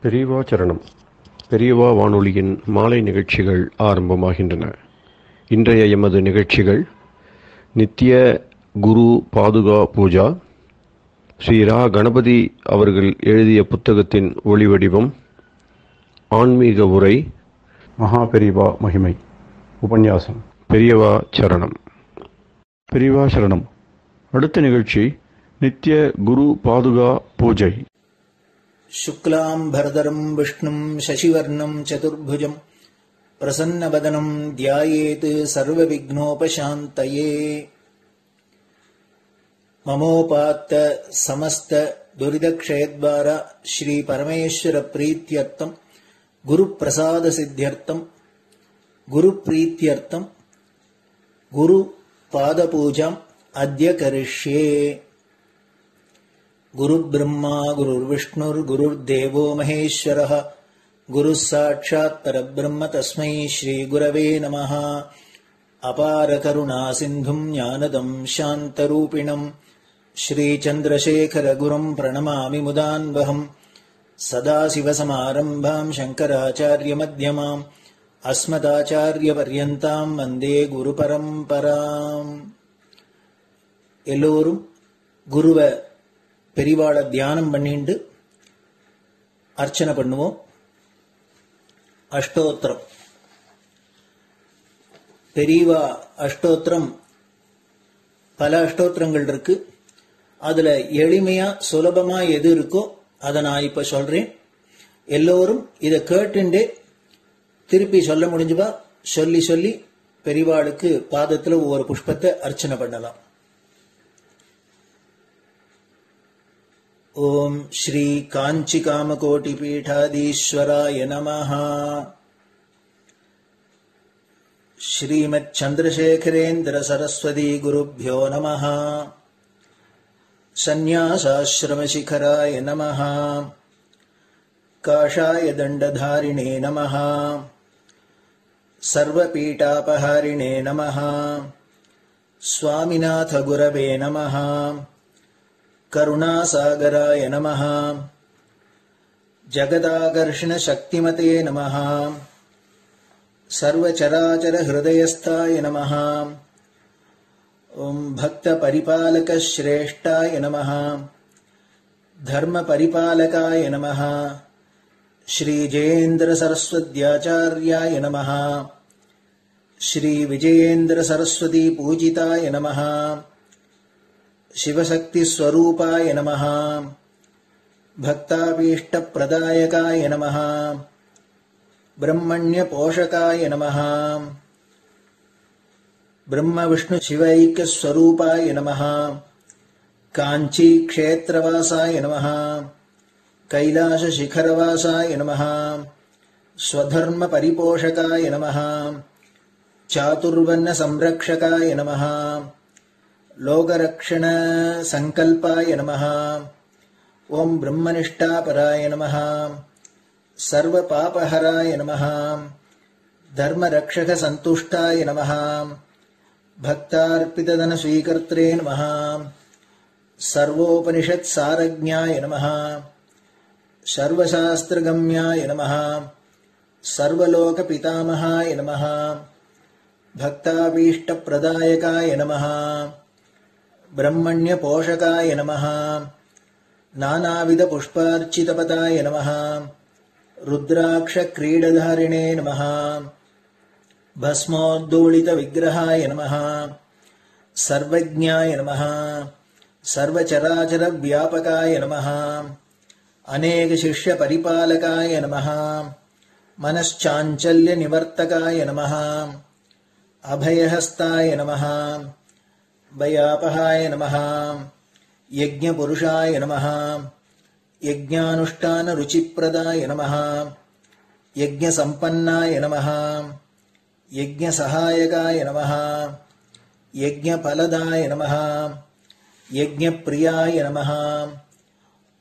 பெரியவா சரணம். பெரியவா வானொலியின் மாலை நிகழ்ச்சிகள் ஆரம்பமாகின்றன. இன்றைய எமது நிகழ்ச்சிகள் நித்திய குரு பாதுகா பூஜா, ஸ்ரீ ரா கணபதி அவர்கள் எழுதிய புத்தகத்தின் ஒளிவடிவம், ஆன்மீக உரை, மகா பெரியவா மகிமை, உபன்யாசம். பெரியவா சரணம். பெரியவா சரணம். அடுத்த நிகழ்ச்சி நித்திய குரு பாதுகா பூஜை. शुक्लाम्भरधरं विष्णुं शशिवर्णं चतुर्भुजं प्रसन्नवदनं ध्यायेत् सर्वविघ्नोपशान्तये। ममोपात्त समस्त दुरितक्षयद्वार श्री परमेश्वर प्रीत्यर्थं गुरुप्रसाद सिद्ध्यर्थं गुरुप्रीत्यर्थं गुरुपादपूजाम् अद्य करिष्ये। गुरुर्ब्रह्मा गुरुर्विष्णुर्गुरुर्देवो महेश्वरः गुरुः साक्षात् परब्रह्म तस्मै श्रीगुरवे नमः। अपारकरुणा सिन्धुं ज्ञानदं शान्तरूपिणं श्रीचन्द्रशेखरगुरुं प्रणमामि मुदान्वहम्। सदाशिवसमारम्भां शङ्कराचार्यमध्यमाम् अस्मदाचार्यपर्यन्तां वन्दे गुरुपरम्पराम्. எல்லோரும் குருவ பெரிவாளை தியானம் பண்ணிண்டு அர்ச்சனை பண்ணுவோம். அஷ்டோத்திரம். பெரியவா அஷ்டோத்திரம் பல அஷ்டோத்திரங்கள் இருக்கு. அதுல எளிமையா சுலபமா எது இருக்கோ அதை நான் இப்ப சொல்றேன். எல்லோரும் இதை கேட்டுண்டே திருப்பி சொல்ல முடிஞ்சுபா சொல்லி சொல்லி பெரிவாளுக்கு பாதத்துல ஒவ்வொரு புஷ்பத்தை அர்ச்சனை பண்ணலாம். ओम श्री कांची कामकोटि पीठाधीश्वराय नमः। श्रीमत् चंद्रशेखरेन्द्र सरस्वती गुरुभ्यो नमः। संन्यासाश्रम शिखराय नमः। काषाय दंडधारिणे नमः। सर्वपीठापहारिणे नमः। स्वामिनाथ गुरवे नमः। करुणासागराय नमः। जगदाकर्षण शक्तिमते नमः। सर्वचराचर हृदयस्थाय नमः। ओम भक्त परिपालक श्रेष्ठाय नमः। धर्म परिपालकाय नमः। श्री जयेन्द्र सरस्वत्याचार्याय नमः। श्री विजयेन्द्र सरस्वती पूजिताय नमः। शिवशक्ति स्वरूपाय नमः। भक्ताभीष्ट प्रदायकाय नमः। ब्रह्मण्य पोषकाय नमः। ब्रह्म विष्णु शिवैक्य स्वरूपाय नमः। कांची क्षेत्रवासाय नमः। कैलाश शिखरवासाय नमः। स्वधर्म परिपोषकाय नमः। चातुर्वर्ण संरक्षकाय नमः। लोकरक्षण संकल्पाय नमः। ओम ब्रह्मनिष्ठापराय नमः। सर्वपापहराय नमः। धर्मरक्षक संतुष्टाय नमः। भक्तार्पितधन स्वीकर्त्रे नमः। सर्वोपनिषत् सारज्ञाय नमः। सर्वशास्त्रगम्याय नमः। सर्वलोक पितामहाय नमः। भक्ताभीष्ट प्रदायकाय नमः। ब्रह्मण्य पोषकाय नमः। नानाविध पुष्पार्चितपदाय नमः। रुद्राक्ष क्रीडधारिणे नमः। भस्मोद्धूलित विग्रहाय नमः। सर्वज्ञाय नमः। सर्वचराचर व्यापकाय नमः। अनेक शिष्य परिपालकाय नमः। मनश्चाञ्चल्य निवर्तकाय नमः। अभयहस्ताय नमः। भयापहाय नमः। यज्ञपुरुषाय नमः। यज्ञानुष्ठान रुचिप्रदाय नमः। यज्ञसम्पन्नाय नमः। यज्ञसहायकाय नमः। यज्ञफलदाय नमः। यज्ञप्रियाय नमः।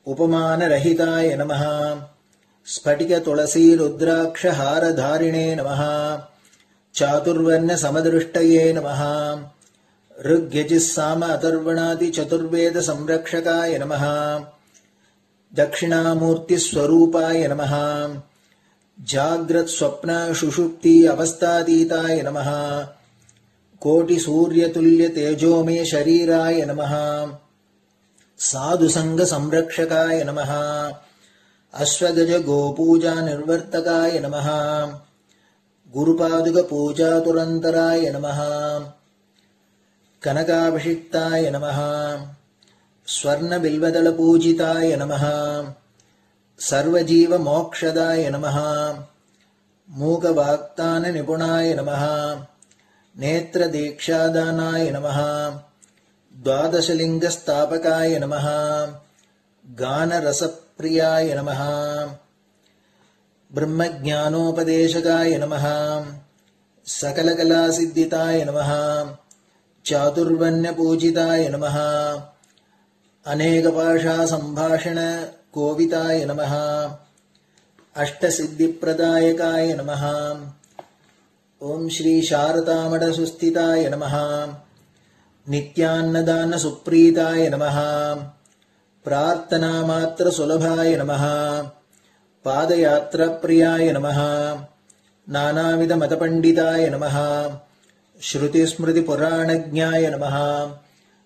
उपमानरहिताय नमः। स्फटिक तुलसी रुद्राक्ष हारधारिणे नमः। चातुर्वर्ण समदृष्टये नमः। ऋग्यजुस्साम अथर्वणादि चतुर्वेद संरक्षकाय नमः। தட்சிணாமூர்த்தி ஸ்வரூபாய நமஹ ஜாக்ரத் ஸ்வப்ன சுஷுப்தி அவஸ்தாதீதாய நமஹ கோடி சூரிய துல்லிய தேஜோமே ஷரீராய நமஹ சாது சங்க சம்ரக்ஷகாய நமஹ அஸ்வகஜ கோபூஜா நிர்வர்த்தகாய நமஹ குருபாதுக பூஜா துரந்தராய நமஹ கனகாபிஷிக்தாய நமஹ ஸ்வர்ண பில்வதள பூஜிதாய நமஹ சர்வஜீவ மோக்ஷதாய நமஹ மூக வாக்தான நிபுணாய நமஹ நேத்ர தீக்ஷாதானாய நமஹ द्वादशलिंग स्थापकाय नमः गान रसप्रियाय नमः ब्रह्मज्ञानोपदेशकाय नमः सकलकलासिद्धिताय नमः चातुर्वण्यपूजिताय नमः अनेकभाषा संभाषण कोविताय नमः अष्टसिद्धिप्रदायकाय नमः ओम श्री शारदामठ सुस्थिताय नमः नित्यान्नदान सुप्रीताय नमः प्रार्थना मात्र सुलभाय नमः पादयात्रा प्रियाय नमः नानाविध मतपंडिताय नमः श्रुति स्मृति पुराणज्ञाय नमः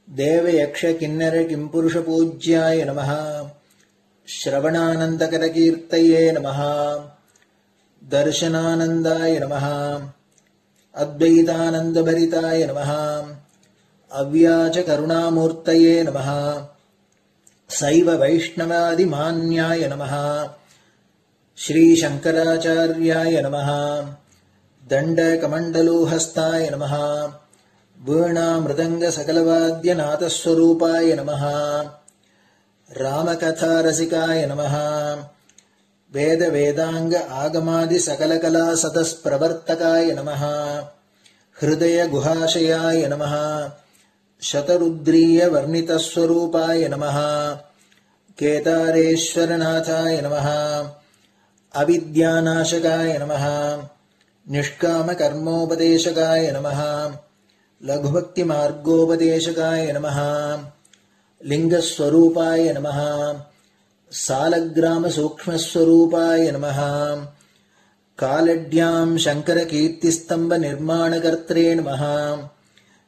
देव यक्ष किन्नर किंपुरुष पूज्याय नमः श्रवणानंदकर कीर्तये नमः दर्शनानंदाय नमः अद्वैतानंद भरिताय नमः अव्याच करुणामूर्तये नमः शैव वैष्णवादि मान्याय नमः श्री शंकराचार्याय नमः दंड कमंडलूहस्ताय नमः वीणा मृदंग सकलवाद्य नाथस्वरूपाय नमः रामकथा रसिकाय नमः वेद वेदांग आगमादि सकलकला सतस्प्रवर्तकाय नमः हृदय गुहाशयाय नमः शतरुद्रीय वर्णितस्वरूपाय नमः केदारेश्वरनाथाय नमः अविद्यानाशकाय नमः निष्काम कर्मोपदेशकाय नमः लघुभक्ति मार्गोपदेशकाय नमः लिंगस्वरूपाय नमः सालग्राम सूक्ष्मस्वरूपाय नमः कालड्यां शंकर कीर्तिस्तंभ निर्माणकर्त्रे नमः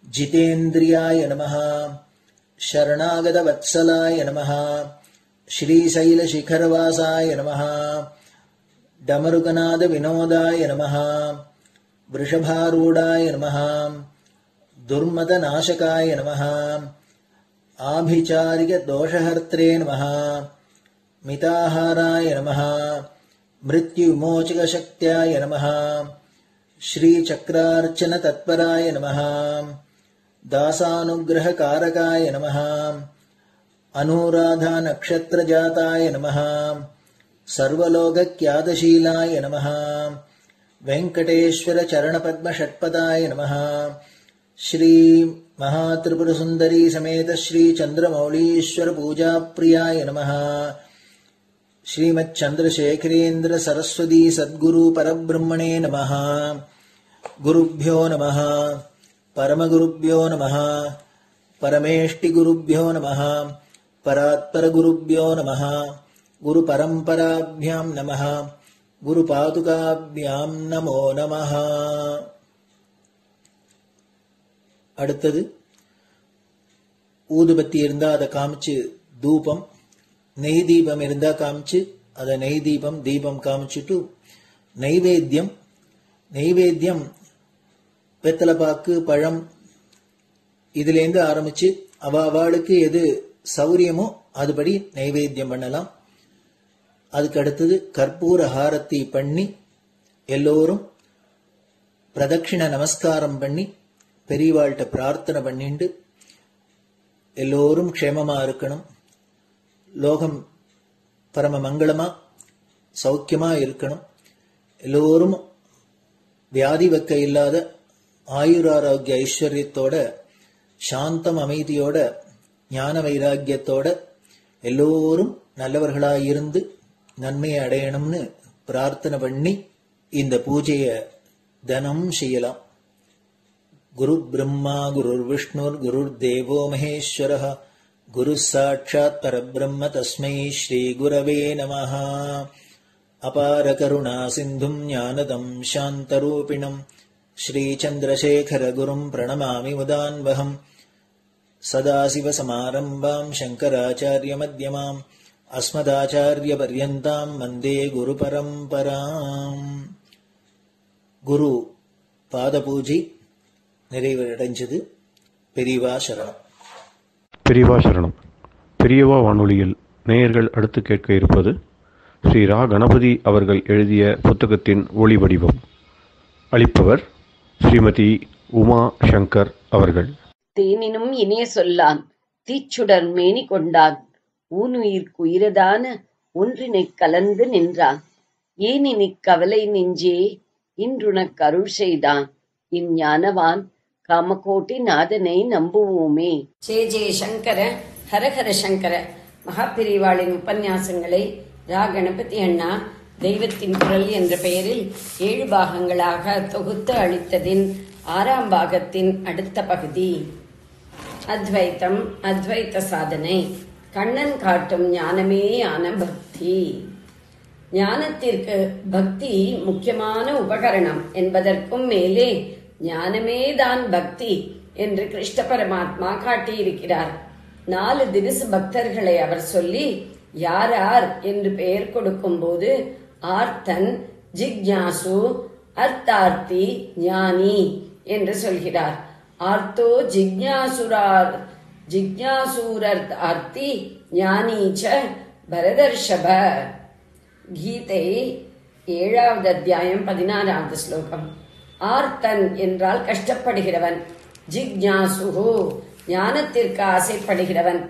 जितेन्द्रियाय नमः शरणागत वत्सलाय नमः श्रीशैल शिखरवासाय नमः डमरुकनाद विनोदाय नमः वृषभारूढ़ाय नमः दुर्मद नाशकाय नमः आभिचारिक दोषहर्त्रे नमः मिताहाराय नमः मृत्युविमोचक शक्त्याय नमः श्री चक्रार्चन तत्पराय नमः दासानुग्रह कारकाय नमः अनुराधा नक्षत्र जाताय नमः सर्वलोकख्यातशीलाय नमः वेंकटेश्वर चरण पद्म षट्पदाय नमः श्री महात्रिपुर सुंदरी समेत श्री चंद्रमौलीश्वर पूजा प्रियाय नमः श्रीमच्चंद्रशेखरेन्द्र सरस्वती सद्गुरु परब्रह्मणे नमः गुरुभ्यो नमः परमगुरुभ्यो नमः परमेष्टिगुरुभ्यो नमः परात्परगुरुभ्यो नमः गुरुपरम्पराभ्यां नमः गुरुपादुकाभ्यां नमो नमः அடுத்தது ஊதுபத்தி இருந்தா அதை காமிச்சு தூபம், நெய் தீபம் இருந்தா காமிச்சு அதை நெய் தீபம் தீபம் காமிச்சுட்டு நெய்வேத்தியம் வெத்தலைப்பாக்கு பழம் இதுலேருந்து ஆரம்பிச்சு அவளுக்கு எது சௌரியமோ அதுபடி நைவேத்தியம் பண்ணலாம். அதுக்கு அடுத்தது கற்பூர ஹாரத்தி பண்ணி எல்லோரும் பிரதட்சிண நமஸ்காரம் பண்ணி பெரியவாள்கிட்ட பிரார்த்தனை பண்ணிண்டு எல்லோரும் க்ஷேமமா இருக்கணும், லோகம் பரம மங்களமா சௌக்கியமா இருக்கணும், எல்லோரும் வியாதி வெக்க இல்லாத ஆயுராரோக்கிய ஐஸ்வர்யத்தோட சாந்தம் அமைதியோட ஞான வைராக்கியத்தோட எல்லோரும் நல்லவர்களாயிருந்து நன்மையை அடையணும்னு பிரார்த்தனை பண்ணி இந்த பூஜையை தினம் செய்யலாம். குரு பிரம்மா குரு விஷ்ணுர் குரு தேவோ மகேஸ்வரः गुरुः साक्षात् परब्रह्म तस्मै श्रीगुरवे नमः। अपारकरुणासिन्धुम् ज्ञानदम् शान्तरूपिणम् श्रीचन्द्रशेखरगुरुम् प्रणमामि मुदान्वहम्। सदाशिवसमारम्भाम् शङ्कराचार्यमध्यमाम् अस्मदाचार्यपर्यन्ताम् वन्दे गुरुपरम्पराम्. குரு பாதபூஜை நிறைவடைஞ்சது. பெரியவா சரணம். பெரியவா சரணம். பெரியவா வானொலியில் நேயர்கள் அடுத்து கேட்க இருப்பது ஸ்ரீ ரா கணபதி அவர்கள் எழுதிய புத்தகத்தின் ஒளி வடிவம். அளிப்பவர் ஸ்ரீமதி உமா சங்கர் அவர்கள். தேனினும் இனிய சொல்லான் தீச்சுடர் மேனி கொண்டான் ஊனுயிர்க்குயிரதான ஒன்றினைக் கலந்து நின்றான் ஏனினிக் கவலை நெஞ்சே இன்றுனக் அருள் செய்தான் இஞ்ஞானவான் காமகோட்டி நாதனை நம்புவோமே. ஜே சங்கர ஹரஹர சங்கர. மகாபிரிவாளின் உபன்யாசங்களை ரா கணபதி அண்ணா தெய்வத்தின் குரல் என்ற பெயரில் 7 பாகங்களாக தொகுத்து அளித்ததின் 6ஆம் பாகத்தின் அடுத்த பகுதி. அத்வைத்தம், அத்வைத்த சாதனை. கண்ணன் காட்டும் ஞானமே ஞான பக்தி. ஞானத்திற்கு பக்தி முக்கியமான உபகரணம் என்பதற்கும் மேலே ஞானமேதான் பக்தி என்று கிருஷ்ண பரமாத்மா காட்டியிருக்கிறார். 4 தினசு பக்தர்களை அவர் சொல்லி யார் என்று பெயர் கொடுக்கும் போது ஆர்த்தன், ஜிக்ஞாசு, அர்த்தார்த்தி, ஞானி என்று சொல்கிறார். ஆர்த்தோ ஜிக்ஞாசூரர்த்தி ஞானீச்ச பரதர்ஷப. கீதை 7வது அத்தியாயம் 16வது ஸ்லோகம். ஆர்த்தன் என்றால் கஷ்டப்படுகிறவன், ஜிக்ஞாசுஹு ஞானத்திற்கு ஆசைப்படுகிறவன்,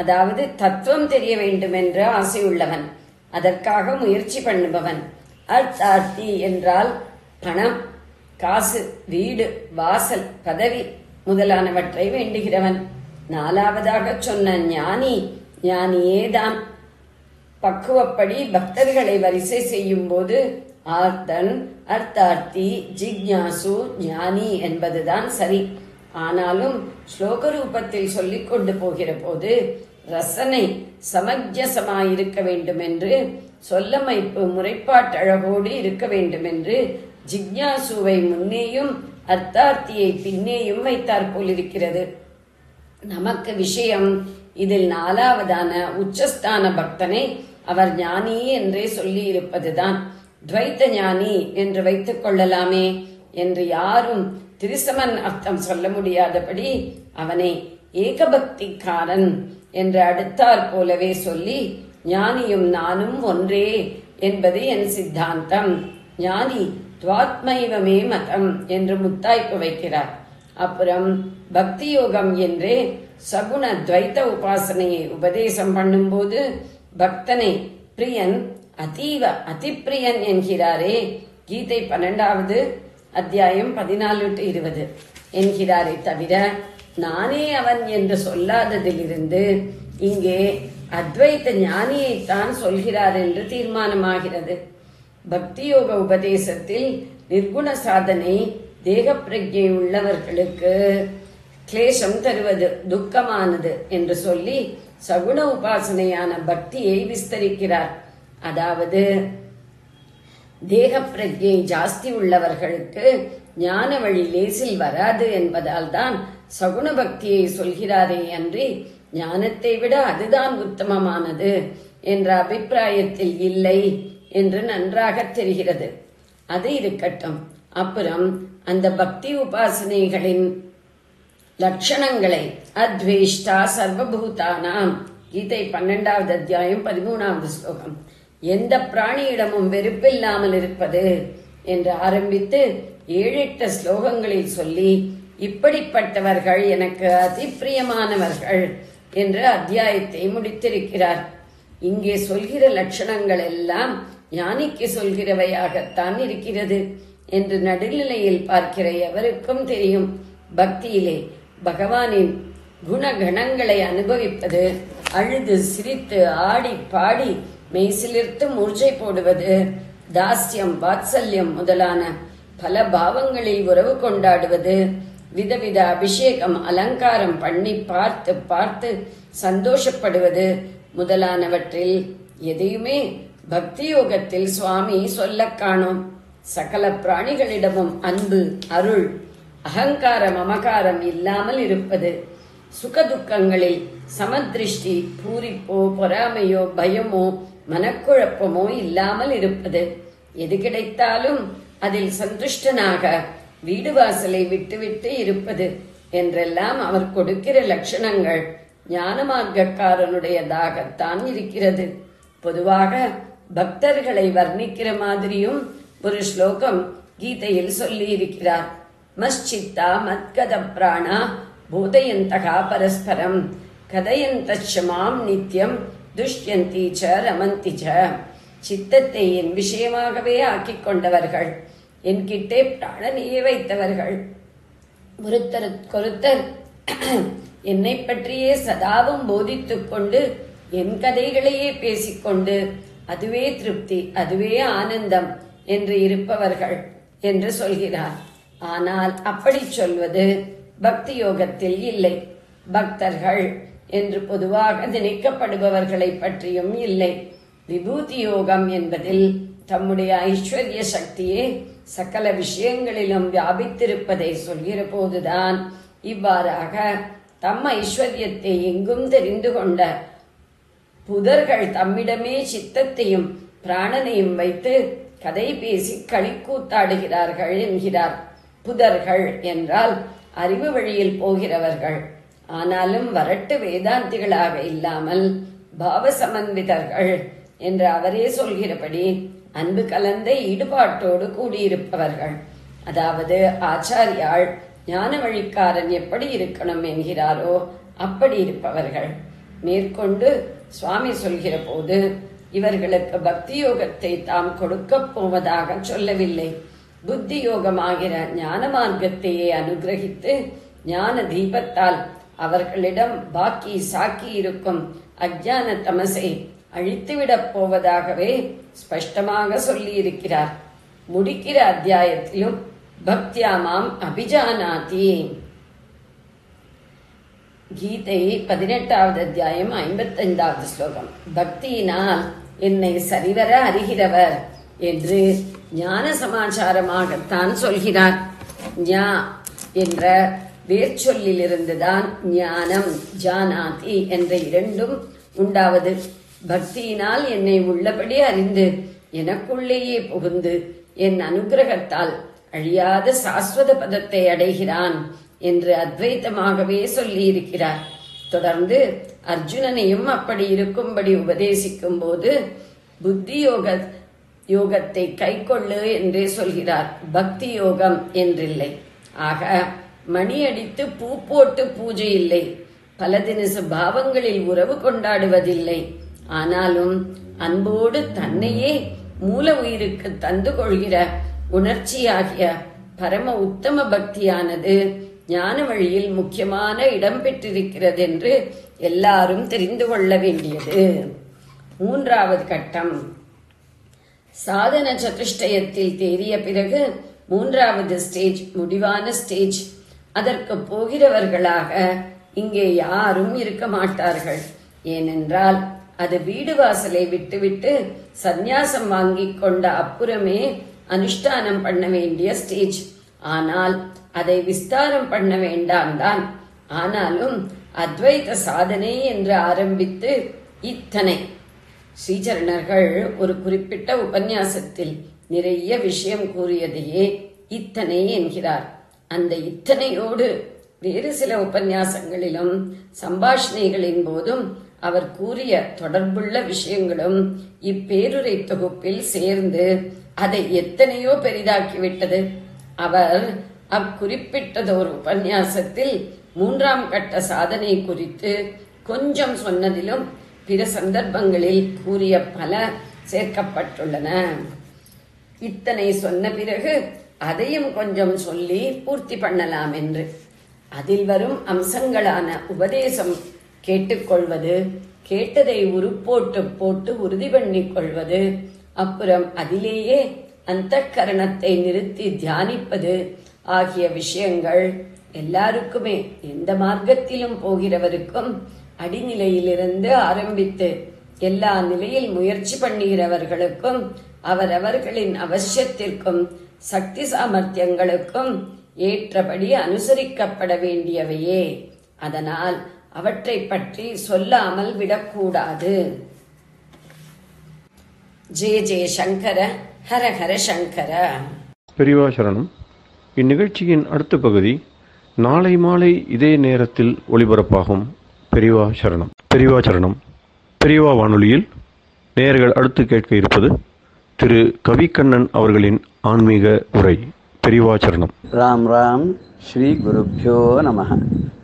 அதாவது தத்துவம் தெரிய வேண்டும் என்று ஆசையுள்ளவன், அதற்காக முயற்சி பண்ணுபவன். அர்த்தார்த்தி என்றால் பணம், காசு, வீடு, வாசல், பதவி முதலானவற்றை வேண்டுகிறவன். 4வதாக சொன்ன ஞானி, ஞானியேதான். பக்குவப்படி பக்தர்களை வரிசை செய்யும் போது ஆர்த்தன், அர்த்தார்த்தி, ஜிக்ஞாசு, ஞானி என்பதுதான் சரி. ஆனாலும் ஸ்லோக ரூபத்தில் சொல்லிக் கொண்டு போகிற போது ரசனை சமஞ்சசமாயிருக்க வேண்டும் என்று, சொல்லமைப்பு முறைப்பாட்டழகோடு இருக்க வேண்டும் என்று ஜிக்ஞாசுவை முன்னேயும் அர்த்தார்த்தியை பின்னேயும் வைத்தார் போலிருக்கிறது. நமக்கு விஷயம் இதில் 4வதான உச்சஸ்தான பக்தனை அவர் ஞானி என்றே சொல்லி இருப்பதுதான். துவைத்த ஞானி என்று வைத்துக் கொள்ளலாமே என்று யாரும் திரிசமன் அர்த்தம் சொல்ல முடியாதபடி அவனை ஏகபக்திக்காரன் என்று அடுத்தாற் போலவே சொல்லி ஞானியும் நானும் ஒன்றே என்பது என் சித்தாந்தம், ஞானி துவாத்மைவமே மதம் என்று முத்தாய்ப்பு வைக்கிறார். அப்புறம் பக்தி யோகம் என்றே சகுண துவைத்த உபாசனையை உபதேசம் பண்ணும்போது பக்தனை பிரியன், அதீவ அதிப்பிரியன் என்கிறாரே. கீதை 12வது அத்தியாயம் 14-20 என்கிறாரே தவிர நானே அவன் என்று சொல்லாததிலிருந்து இங்கே அத்வைத்த ஞானியைத்தான் சொல்கிறார் என்று தீர்மானமாகிறது. பக்தி யோக உபதேசத்தில் நிர்குண சாதனை தேக பிரஜை உள்ளவர்களுக்கு கிளேசம் தருவது, துக்கமானது என்று சொல்லி சகுண உபாசனையான பக்தியை விஸ்தரிக்கிறார். அதாவது தேக பிரஜை ஜாஸ்தி உள்ளவர்களுக்கு ஞான வழி லேசில் வராது என்பதால் தான் சகுண பக்தியை சொல்கிறாரே அன்றி ஞானத்தை விட அதுதான் உத்தமமானது என்ற அபிப்பிராயத்தில் இல்லை என்று நன்றாக தெரிகிறது. அது இருக்கட்டும். அப்புறம் அந்த பக்தி உபாசனைகளின் லட்சணங்களை அத்வேஷ்டா சர்வபூதானாம், கீதை 12வது அத்தியாயம் 13வது ஸ்லோகம், எந்த பிராணியிடமும் வெறுப்பில்லாமல் இருப்பது என்று ஆரம்பித்து 7-8 ஸ்லோகங்களில் சொல்லி இப்படிப்பட்டவர்கள் எனக்கு அதிப்பிரியமானவர்கள் என்று அத்தியாயத்தை முடித்திருக்கிறார். இங்கே சொல்கிற லட்சணங்கள் எல்லாம் ஞானிக்கு சொல்கிறவையாகத்தான் இருக்கிறது என்று நடுநிலையில் பார்க்கிற எவருக்கும் தெரியும். பக்தியிலே பகவானின் குணகணங்களை அனுபவிப்பது, அழுது சிரித்து ஆடி பாடி மெய்சிலிர்த்து மூர்ச்சை போடுவது, தாஸ்யம் வாத்சல்யம் முதலான பல பாவங்களில் உறவு கொண்டாடுவது, விதவித அபிஷேகம் அலங்காரம் பண்ணி பார்த்து பார்த்து சந்தோஷப்படுவது முதலானவற்றில் எதையுமே பக்தி யோகத்தில் சுவாமி சொல்ல காணோம். சகல பிராணிகளிடமும் அன்பு, அருள், அகங்காரம், மமகாரம் இல்லாமல் இருப்பது, சுகதுக்கங்களில் சமதிருஷ்டி, பூரிப்போ பொறாமையோ பயமோ மனக்குழப்பமோ இல்லாமல் இருப்பது, எது கிடைத்தாலும் அதில் சந்துஷ்டனாக வீடு வாசலை விட்டுவிட்டு இருப்பது என்றெல்லாம் அவர் கொடுக்கிற லட்சணங்கள் ஞான மார்க்கக்காரனுடையதாகத்தான் இருக்கிறது. பொதுவாக பக்தர்களை வர்ணிக்கிற மாதிரியும் ஒரு ஸ்லோகம் கீதையில் சொல்லி இருக்கிறார். மஸ்சித்தா மத்கத பிராணா போதயந்தகா பரஸ்பரம் கதயந்தமாம் நித்யம் துஷ்யந்தி ச ரமந்தி ச. சித்தத்தை என் விஷயமாகவே ஆக்கிக் கொண்டவர்கள், என்கிட்டே பிராணனையே வைத்தவர்கள், ஒருத்தருக்கொருத்தர் என்னை பற்றியே சதாவும் போதித்துக் கொண்டு என் கதைகளையே பேசிக்கொண்டு அதுவே திருப்தி, அதுவே ஆனந்தம் என்று இருப்பவர்கள் என்று சொல்கிறார். ஆனால் அப்படி சொல்வது பக்தி யோகத்தில் இல்லை. பக்தர்கள் என்று பொதுவாக நினைக்கப்படுபவர்களை பற்றியும் இல்லை. விபூதி யோகம் என்பதில் தம்முடைய ஐஸ்வர்ய சக்தியே சகல விஷயங்களிலும் வியாபித்திருப்பதை சொல்கிற போதுதான் இவ்வாறாக தம் ஐஸ்வர்யத்தை எங்கும் தெரிந்து கொண்ட புதர்கள் தம்மிடமே சித்தத்தையும் பிராணனையும் வைத்து கதை பேசி களிக்கூத்தாடுகிறார்கள் என்கிறார். புதர்கள் என்றால் அறிவு வழியில் போகிறவர்கள், ஆனாலும் வரட்டு வேதாந்திகளாக இல்லாமல் பாவசமன்விதர்கள் என்று அவரே சொல்கிறபடி அன்பு கலந்த ஈடுபாட்டோடு கூடியிருப்பவர்கள். அதாவது ஆச்சாரியாள் ஞான வழிக்காரன் எப்படி இருக்கணும் என்கிறாரோ அப்படி இருப்பவர்கள். மேற்கொண்டு சுவாமி சொல்கிற போது இவர்களுக்கு பக்தி யோகத்தை தாம் கொடுக்க போவதாக சொல்லவில்லை. புத்தி யோகமாகிற ஞான மார்க்கத்தையே அனுகிரகித்து ஞான தீபத்தால் அவர்களிடம் பாக்கி சாக்கி இருக்கும் அஜ்ஞான தமசை அழித்துவிடப் போவதாகவே ஸ்பஷ்டமாக சொல்லி இருக்கிறார். முடிக்கிற அத்தியாயத்திலும் பக்தியாமாம் அபிஜானாதி. கீதை 18வது அத்தியாயம் 55வது ஸ்லோகம். பக்தியினால் என்னை சரிவர அறிகிறவர் என்று ஞான சமாச்சாரமாகத்தான் சொல்கிறார். ஞா என்ற வேர்ச்சொல்லிலிருந்துதான் ஞானம், ஜானாதி என்ற இரண்டும் உண்டாவது. பக்தியினால் என்னை உள்ளபடி அறிந்து எனக்குள்ளேயே புகுந்து என் அனுகிரகத்தால் அழியாத சாஸ்வத பதத்தை அடைகிறான் என்று அத்வைத்தமாகவே சொல்லி இருக்கிறார். தொடர்ந்து அர்ஜுனனையும் அப்படி இருக்கும்படி உபதேசிக்கும் போது புத்தி யோகத்தை கைக்கொள்ளு என்றே சொல்கிறார், பக்தி யோகம் என்றில்லை. ஆக மணி அடித்து பூ போட்டு பூஜை இல்லை, பல தினசு பாவங்களில் உறவு கொண்டாடுவதில்லை. ஆனாலும் அன்போடு தன்னையே மூல உயிருக்கு தந்து கொள்கிற உணர்ச்சியாகிய பரம உத்தம பக்தியானது ஞான வழியில் முக்கியமான இடம் பெற்றிருக்கிறது என்று எல்லாரும் தெரிந்து கொள்ள வேண்டியது. 3வது கட்டம் சாதன சதுஷ்டயத்தில் தேறிய பிறகு 3வது ஸ்டேஜ், முடிவான ஸ்டேஜ். அதற்கு போகிறவர்களாக இங்கே யாரும் இருக்க மாட்டார்கள். ஏனென்றால் அது வீடு வாசலை விட்டுவிட்டு சந்நியாசம் வாங்கிக் கொண்ட அப்புறமே அனுஷ்டானம் பண்ண வேண்டிய ஸ்டேஜ். ஆனால் அதை விஸ்தாரம் பண்ண வேண்டாம் தான். ஆனாலும் அத்வைத சாதனை என்று ஆரம்பித்து இத்தனை ஸ்ரீசரணர்கள் ஒரு குறிப்பிட்ட உபன்யாசத்தில் நிறைய விஷயம் கூறியதையே இத்தனை என்கிறார். அந்த இத்தனையோடு வேறு சில உபன்யாசங்களிலும் சம்பாஷணைகளின் போதும் அவர் கூறிய தொடர்புள்ள விஷயங்களும் இப்பேருரை தொகுப்பில் சேர்ந்து அதை எத்தனையோ பெரிதாக்கிவிட்டது. அவர் அக்குறிப்பிட்டதோர் உபன்யாசத்தில் 3ஆம் கட்ட சாதனை குறித்து கொஞ்சம் சொன்னதிலும் பிற சந்தர்ப்பங்களில் கூறிய பல சேர்க்கப்பட்டுள்ளன. இத்தனை சொன்ன பிறகு அதையும் கொஞ்சம் சொல்லி பூர்த்தி பண்ணலாம் என்று. அதில் வரும் அம்சங்களான உபதேசம் கேட்டுக்கொள்வது, கேட்டதை உருப்போட்டு போட்டு உறுதி பண்ணிக் கொள்வது, அப்புறம் அதிலேயே அந்த கரணத்தை நிறுத்தி தியானிப்பது ஆகிய விஷயங்கள் எல்லாருக்குமே, எந்த மார்க்கத்திலும் போகிறவருக்கும் அடிநிலையிலிருந்து ஆரம்பித்து எல்லா நிலையில் முயற்சி பண்ணுகிறவர்களுக்கும் அவரவர்களின் அவசியத்திற்கும் சக்தி சாமர்த்தியங்களுக்கும் ஏற்றபடி அனுசரிக்கப்பட வேண்டியவையே. அதனால் அவற்றை பற்றி சொல்லாமல் விடக்கூடாது. ஜெய ஜெய சங்கர, ஹர ஹர சங்கர. பெரியவா சரணம். இந்நிகழ்ச்சியின் அடுத்த பகுதி நாளை மாலை இதே நேரத்தில் ஒளிபரப்பாகும். பெரியவா சரணம். பெரியவா சரணம். பெரியவா வானொலியில் நேயர்கள் அடுத்து கேட்க இருப்பது திரு கவிக்கண்ணன் அவர்களின் ஆன்மீக உரை. பெரியவா சரணம். ராம் ராம். ஸ்ரீ குருப்யோ நமஹ.